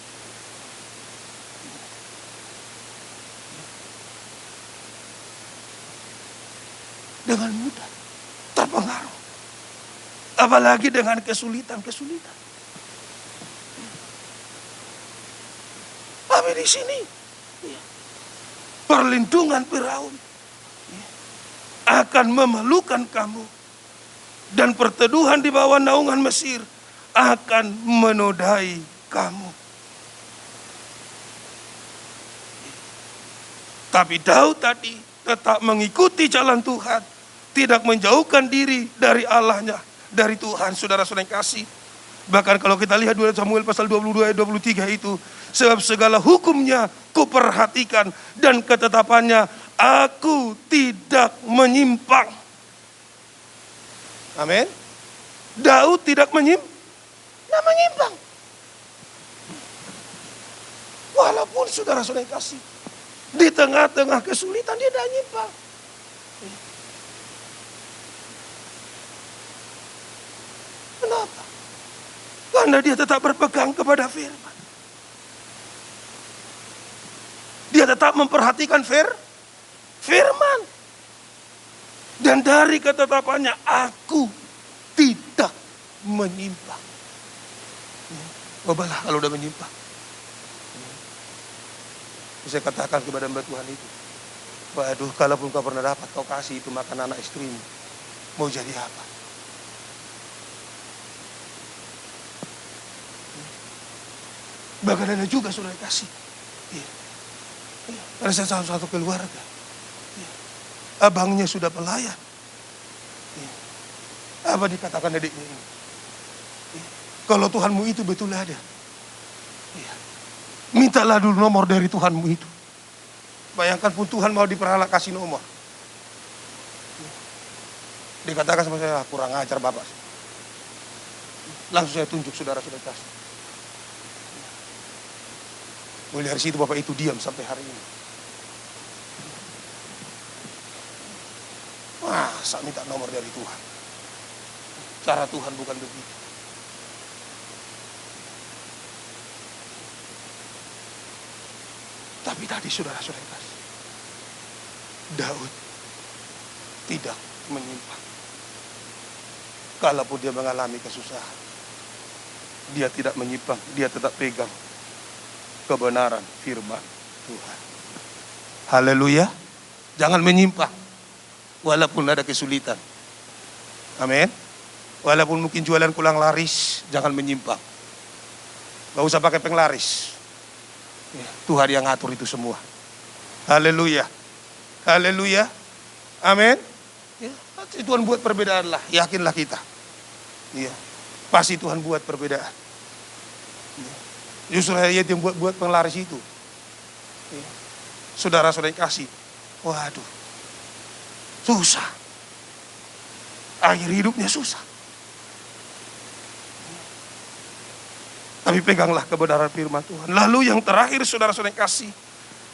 Dengan mudah terpengaruh. Apalagi dengan kesulitan-kesulitan. Tapi di sini perlindungan Firaun akan memalukan kamu. Dan perteduhan di bawah naungan Mesir akan menodai kamu. Tapi Daud tadi tetap mengikuti jalan Tuhan. Tidak menjauhkan diri dari Allahnya, dari Tuhan, saudara-saudara yang kasih. Bahkan kalau kita lihat 2 Samuel pasal 22 ayat 23 itu. Sebab segala hukumnya kuperhatikan dan ketetapannya aku tidak menyimpang. Amin. Daud tidak menyimpang. Walaupun saudara-saudara yang kasih. Di tengah-tengah kesulitan dia tidak menyimpang. Kenapa? Karena dia tetap berpegang kepada firman. Dia tetap memperhatikan firman. Dan dari ketetapannya aku tidak menyimpang. Cobalah kalau udah menyimpang. Saya katakan kepada hamba Tuhan itu. Waduh, kalaupun kau pernah dapat kau kasih itu makan anak istrimu. Mau jadi apa? Bahkan ada juga saudara kasih. Ya. Ya. Ada salah satu keluarga. Ya. Abangnya sudah pelayan. Ya. Apa dikatakan adiknya ini? Ya. Kalau Tuhanmu itu betul ada. Ya. Mintalah dulu nomor dari Tuhanmu itu. Bayangkan pun Tuhan mau diperalat kasih nomor. Ya. Dikatakan sama saya, kurang ajar bapak. Langsung saya tunjuk saudara-saudara kasih. Mulai dari situ bapak itu diam sampai hari ini. Masa minta nomor dari Tuhan? Cara Tuhan bukan begitu. Tapi tadi saudara-saudara kasih. Daud tidak menyimpang. Kalaupun dia mengalami kesusahan, dia tidak menyimpang, dia tetap pegang kebenaran firman Tuhan. Haleluya. Jangan menyimpang walaupun ada kesulitan. Amin. Walaupun mungkin jualan kurang laris, jangan menyimpang. Gak usah pakai penglaris. Tuhan yang ngatur itu semua. Haleluya. Haleluya. Amin. Ya, Tuhan buat perbedaan lah. Yakinlah kita. Ya, pasti Tuhan buat perbedaan. Ya. Justru ayat yang buat penglaris itu. Ya. Saudara-saudara yang kasih. Waduh. Susah. Akhir hidupnya susah. Tapi peganglah kebenaran firman Tuhan. Lalu yang terakhir saudara-saudara yang kasih.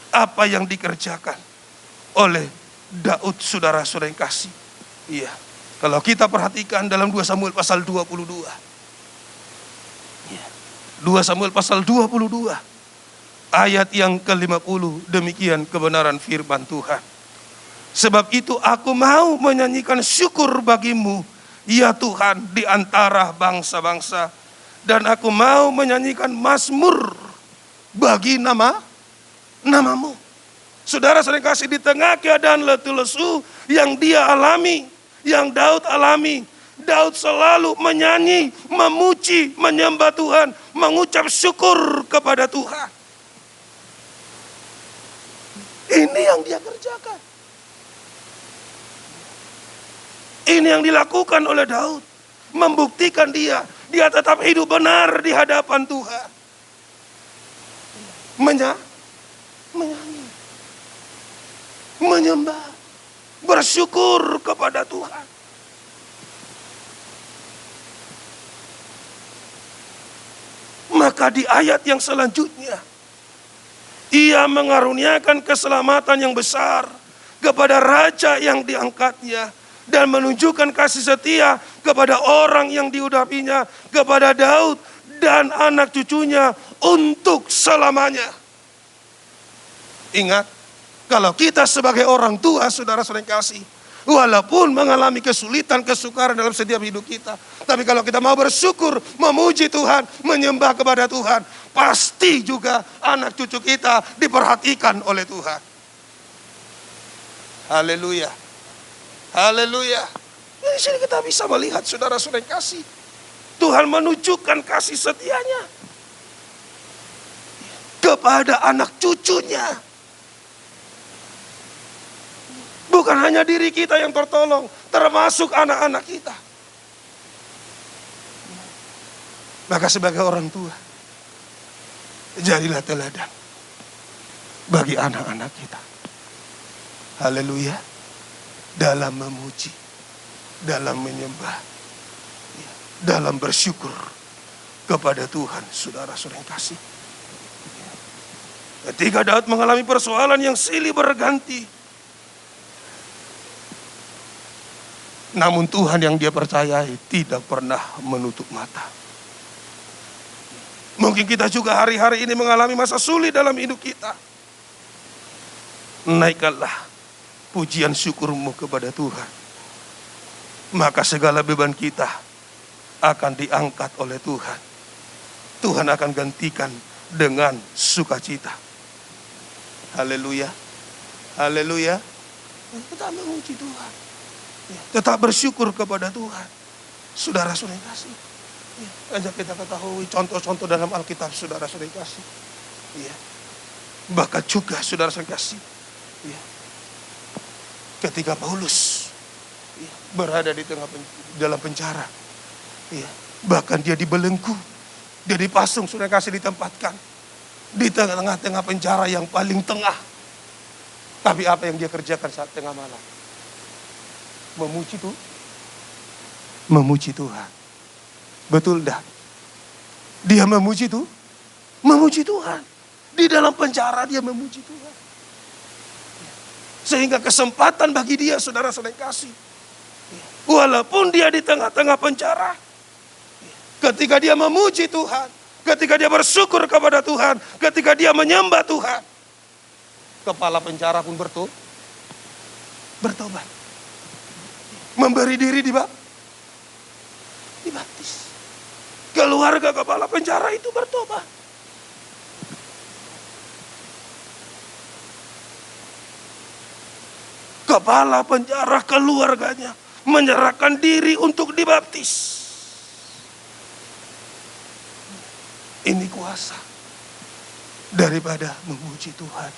Apa yang dikerjakan oleh Daud saudara-saudara yang kasih. Iya. Kalau kita perhatikan dalam 2 Samuel pasal 22. Iya. 2 Samuel pasal 22. Ayat yang ke-50. Demikian kebenaran firman Tuhan. Sebab itu aku mau menyanyikan syukur bagimu. Ya Tuhan di antara bangsa-bangsa. Dan aku mau menyanyikan mazmur bagi namamu. Saudara sering kasih di tengah keadaan letu lesu yang dia alami, yang Daud alami. Daud selalu menyanyi, memuji, menyembah Tuhan, mengucap syukur kepada Tuhan. Ini yang dia kerjakan. Ini yang dilakukan oleh Daud. Membuktikan dia tetap hidup benar di hadapan Tuhan. Menyanyi, menyembah, bersyukur kepada Tuhan. Maka di ayat yang selanjutnya, ia mengaruniakan keselamatan yang besar kepada raja yang diangkatnya. Dan menunjukkan kasih setia kepada orang yang diurapinya, kepada Daud dan anak cucunya untuk selamanya. Ingat, kalau kita sebagai orang tua, saudara-saudara yang kasih, walaupun mengalami kesulitan, kesukaran dalam setiap hidup kita, tapi kalau kita mau bersyukur, memuji Tuhan, menyembah kepada Tuhan, pasti juga anak cucu kita diperhatikan oleh Tuhan. Haleluya. Haleluya. Di sini kita bisa melihat saudara-saudara yang kasih. Tuhan menunjukkan kasih setianya kepada anak cucunya. Bukan hanya diri kita yang tertolong, termasuk anak-anak kita. Maka sebagai orang tua, jadilah teladan bagi anak-anak kita. Haleluya. Dalam memuji, dalam menyembah, dalam bersyukur kepada Tuhan, saudara-saudara yang kasih. Ketika Daud mengalami persoalan yang silih berganti, namun Tuhan yang dia percayai tidak pernah menutup mata. Mungkin kita juga hari-hari ini mengalami masa sulit dalam hidup kita. Naikkanlah pujian syukurmu kepada Tuhan. Maka segala beban kita akan diangkat oleh Tuhan. Tuhan akan gantikan dengan sukacita. Haleluya. Haleluya. Kita memuji Tuhan. Tetap bersyukur kepada Tuhan. Saudara-saudara yang kasih. Ajak kita ketahui contoh-contoh dalam Alkitab, saudara-saudara yang kasih. Bahkan juga saudara-saudara yang kasih. Ketika Paulus berada di dalam penjara, bahkan dia dibelenggu, dia dipasung, sudah kasih ditempatkan di tengah-tengah penjara yang paling tengah. Tapi apa yang dia kerjakan saat tengah malam? Memuji Tuhan. Betul dah? Dia memuji Tuhan. Di dalam penjara dia memuji Tuhan. Sehingga kesempatan bagi dia, saudara-saudara yang kasih. Walaupun dia di tengah-tengah penjara. Ketika dia memuji Tuhan. Ketika dia bersyukur kepada Tuhan. Ketika dia menyembah Tuhan. Kepala penjara pun bertobat. Memberi diri dibaptis. Keluarga kepala penjara itu bertobat. Kepala penjara keluarganya menyerahkan diri untuk dibaptis. Ini kuasa daripada memuji Tuhan,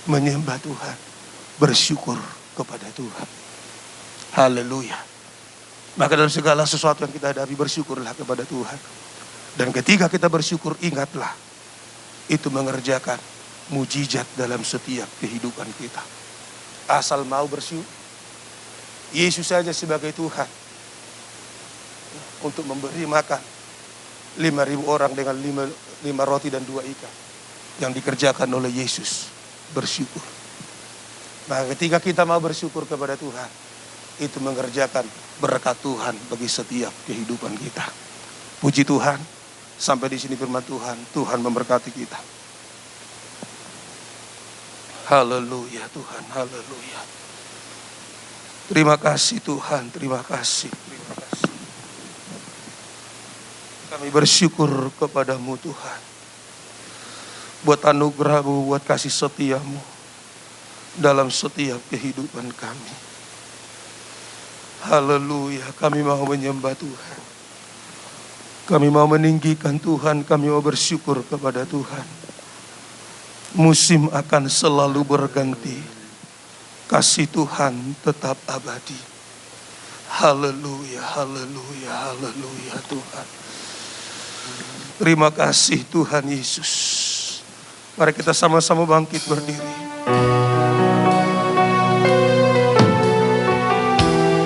menyembah Tuhan, bersyukur kepada Tuhan. Haleluya. Maka dalam segala sesuatu yang kita hadapi, bersyukurlah kepada Tuhan. Dan ketika kita bersyukur, ingatlah, itu mengerjakan mujizat dalam setiap kehidupan kita. Asal mau bersyukur. Yesus saja sebagai Tuhan, untuk memberi makan 5.000 orang dengan 5 roti dan 2 ikan. Yang dikerjakan oleh Yesus, bersyukur. Maka ketika kita mau bersyukur kepada Tuhan, itu mengerjakan berkat Tuhan bagi setiap kehidupan kita. Puji Tuhan, sampai di sini firman Tuhan. Tuhan memberkati kita. Haleluya Tuhan, haleluya. Terima kasih Tuhan, terima kasih, terima kasih. Kami bersyukur kepadamu Tuhan, buat anugerah-Mu, buat kasih setia-Mu dalam setiap kehidupan kami. Haleluya, kami mau menyembah Tuhan. Kami mau meninggikan Tuhan, kami mau bersyukur kepada Tuhan. Musim akan selalu berganti, kasih Tuhan tetap abadi. Haleluya, haleluya, haleluya Tuhan. Terima kasih Tuhan Yesus. Mari kita sama-sama bangkit berdiri.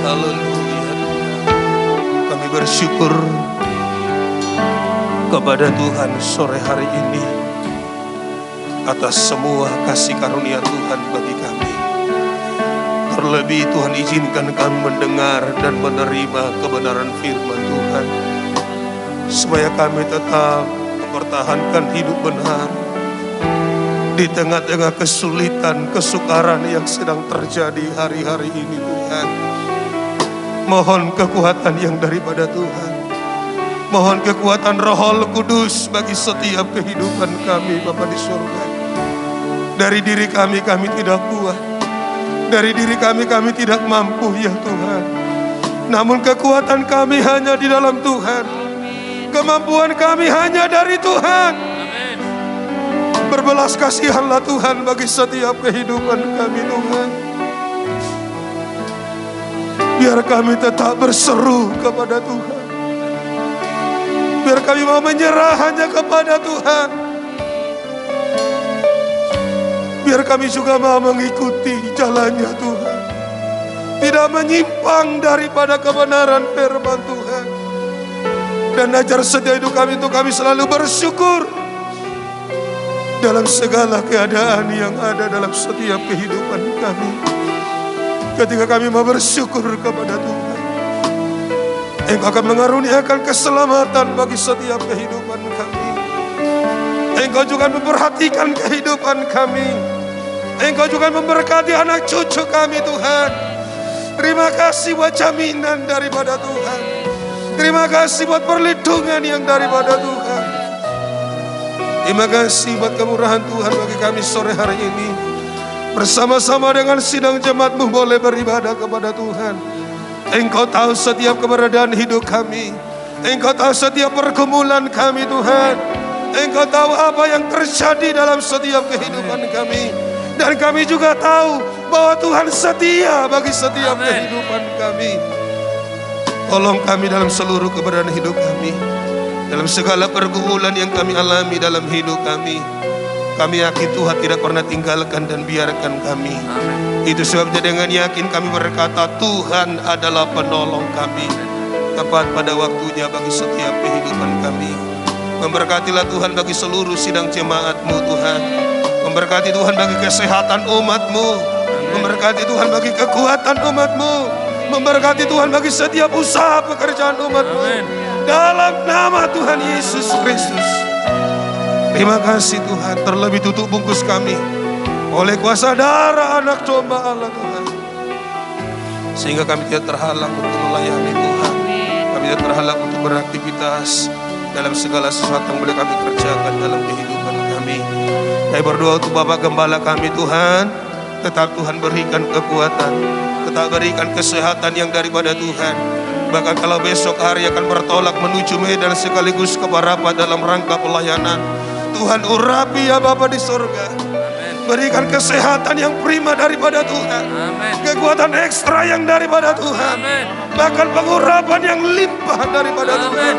Haleluya Tuhan. Kami bersyukur kepada Tuhan sore hari ini atas semua kasih karunia Tuhan bagi kami. Terlebih Tuhan izinkan kami mendengar dan menerima kebenaran firman Tuhan, supaya kami tetap mempertahankan hidup benar di tengah-tengah kesulitan, kesukaran yang sedang terjadi hari-hari ini Tuhan. Mohon kekuatan yang daripada Tuhan. Mohon kekuatan Roh Kudus bagi setiap kehidupan kami Bapa di surga. Dari diri kami tidak kuat. Dari diri kami tidak mampu ya Tuhan. Namun kekuatan kami hanya di dalam Tuhan. Kemampuan kami hanya dari Tuhan. Berbelas kasihanlah Tuhan bagi setiap kehidupan kami Tuhan. Biar kami tetap berseru kepada Tuhan. Biar kami mau menyerah hanya kepada Tuhan. Biar kami juga mau mengikuti jalannya Tuhan. Tidak menyimpang daripada kebenaran firman Tuhan. Dan ajar setiap hidup kami itu kami selalu bersyukur dalam segala keadaan yang ada dalam setiap kehidupan kami. Ketika kami mau bersyukur kepada Tuhan, Engkau akan mengaruniakan keselamatan bagi setiap kehidupan kami. Engkau juga memperhatikan kehidupan kami. Engkau juga memberkati anak cucu kami Tuhan. Terima kasih buat jaminan daripada Tuhan. Terima kasih buat perlindungan yang daripada Tuhan. Terima kasih buat kemurahan Tuhan bagi kami sore hari ini. Bersama-sama dengan sidang jemaat-Mu boleh beribadah kepada Tuhan. Engkau tahu setiap keberadaan hidup kami. Engkau tahu setiap pergumulan kami Tuhan. Engkau tahu apa yang terjadi dalam setiap kehidupan kami. Dan kami juga tahu bahwa Tuhan setia bagi setiap kehidupan kami. Tolong kami dalam seluruh keberadaan hidup kami. Dalam segala pergumulan yang kami alami dalam hidup kami. Kami yakin Tuhan tidak pernah tinggalkan dan biarkan kami. Itu sebabnya dengan yakin kami berkata Tuhan adalah penolong kami. Tepat pada waktunya bagi setiap kehidupan kami. Memberkatilah Tuhan bagi seluruh sidang jemaat-Mu Tuhan. Memberkati Tuhan bagi kesehatan umat-Mu. Memberkati Tuhan bagi kekuatan umat-Mu. Memberkati Tuhan bagi setiap usaha pekerjaan umat-Mu. Dalam nama Tuhan Yesus Kristus. Terima kasih Tuhan. Terlebih tutup bungkus kami oleh kuasa darah anak domba Allah Tuhan. Sehingga kami tidak terhalang untuk melayani Tuhan. Kami tidak terhalang untuk beraktivitas dalam segala sesuatu yang boleh kami kerjakan dalam kehidupan kami. Kami berdoa untuk Bapak Gembala kami Tuhan. Tetap Tuhan berikan kekuatan. Tetap berikan kesehatan yang daripada Tuhan. Bahkan kalau besok hari akan bertolak menuju Medan sekaligus ke Parapat dalam rangka pelayanan, Tuhan urapi ya Bapa di surga. Berikan kesehatan yang prima daripada Tuhan. Kekuatan ekstra yang daripada Tuhan. Bahkan pengurapan yang limpah daripada Tuhan.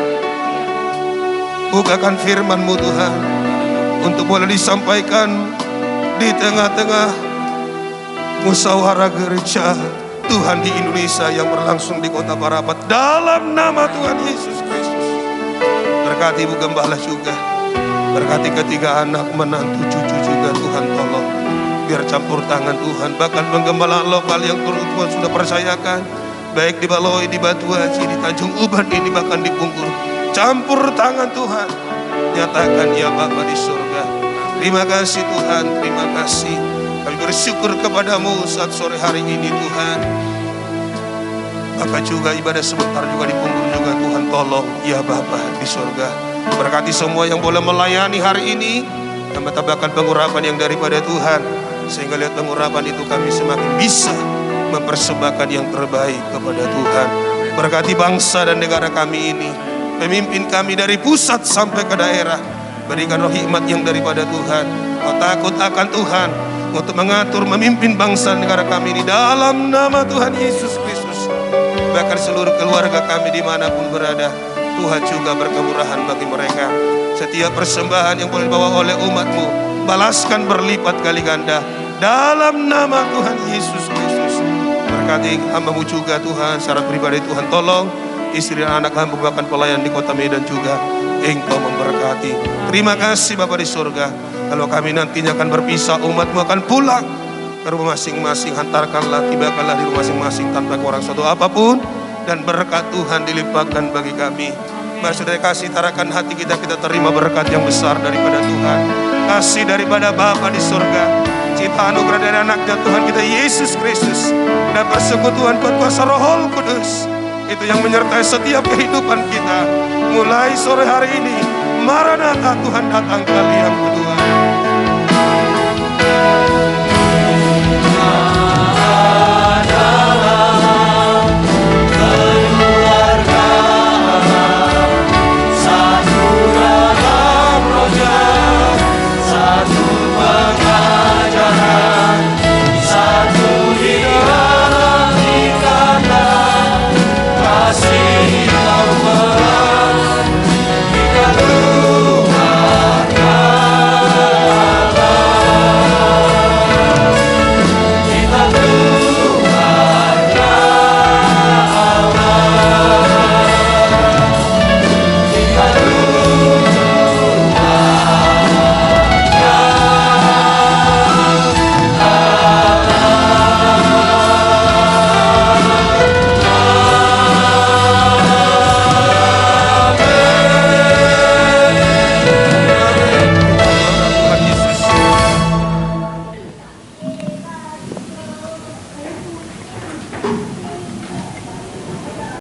Bukakan firman-Mu Tuhan, untuk boleh disampaikan di tengah-tengah musyawarah gereja Tuhan di Indonesia yang berlangsung di kota Parapat. Dalam nama Tuhan Yesus Kristus. Berkati Ibu Gembala juga. Berkati ketiga anak, menantu, cucu juga Tuhan tolong. Biar campur tangan Tuhan. Bahkan penggembala lokal yang Tuhan sudah percayakan, baik di Baloi, di Batu Haji, di Tanjung Uban ini, bahkan di Pungkur. Campur tangan Tuhan. Nyatakan ya Bapa di surga. Terima kasih Tuhan, terima kasih. Kami bersyukur kepadamu saat sore hari ini Tuhan. Maka juga ibadah sebentar juga di Pungkur juga Tuhan tolong ya Bapa di surga. Berkati semua yang boleh melayani hari ini. Dan tambahkan pengurapan yang daripada Tuhan. Sehingga lihat pengurapan itu kami semakin bisa mempersembahkan yang terbaik kepada Tuhan. Berkati bangsa dan negara kami ini. Pemimpin kami dari pusat sampai ke daerah. Berikan roh hikmat yang daripada Tuhan. Kau takut akan Tuhan untuk mengatur memimpin bangsa dan negara kami ini dalam nama Tuhan Yesus Kristus. Bahkan seluruh keluarga kami dimanapun berada, Tuhan juga berkemurahan bagi mereka. Setiap persembahan yang boleh dibawa oleh umat-Mu, balaskan berlipat kali ganda dalam nama Tuhan Yesus Kristus. Berkati hamba-Mu juga Tuhan, secara pribadi Tuhan tolong istri dan anak hamba bahkan pelayan di kota Medan juga. Engkau memberkati. Terima kasih Bapa di surga. Kalau kami nantinya akan berpisah, umat-Mu akan pulang ke rumah masing-masing. Hantarkanlah, tibakanlah di rumah masing-masing tanpa kurang suatu apapun. Dan berkat Tuhan dilimpahkan bagi kami. Mari saudara kasih tarakan hati kita, kita terima berkat yang besar daripada Tuhan. Kasih daripada Bapa di surga. Cita anugerah dari anaknya Tuhan kita Yesus Kristus. Dan persekutuan kuasa Roh Kudus. Itu yang menyertai setiap kehidupan kita. Mulai sore hari ini, Maranatha, Tuhan datang kali yang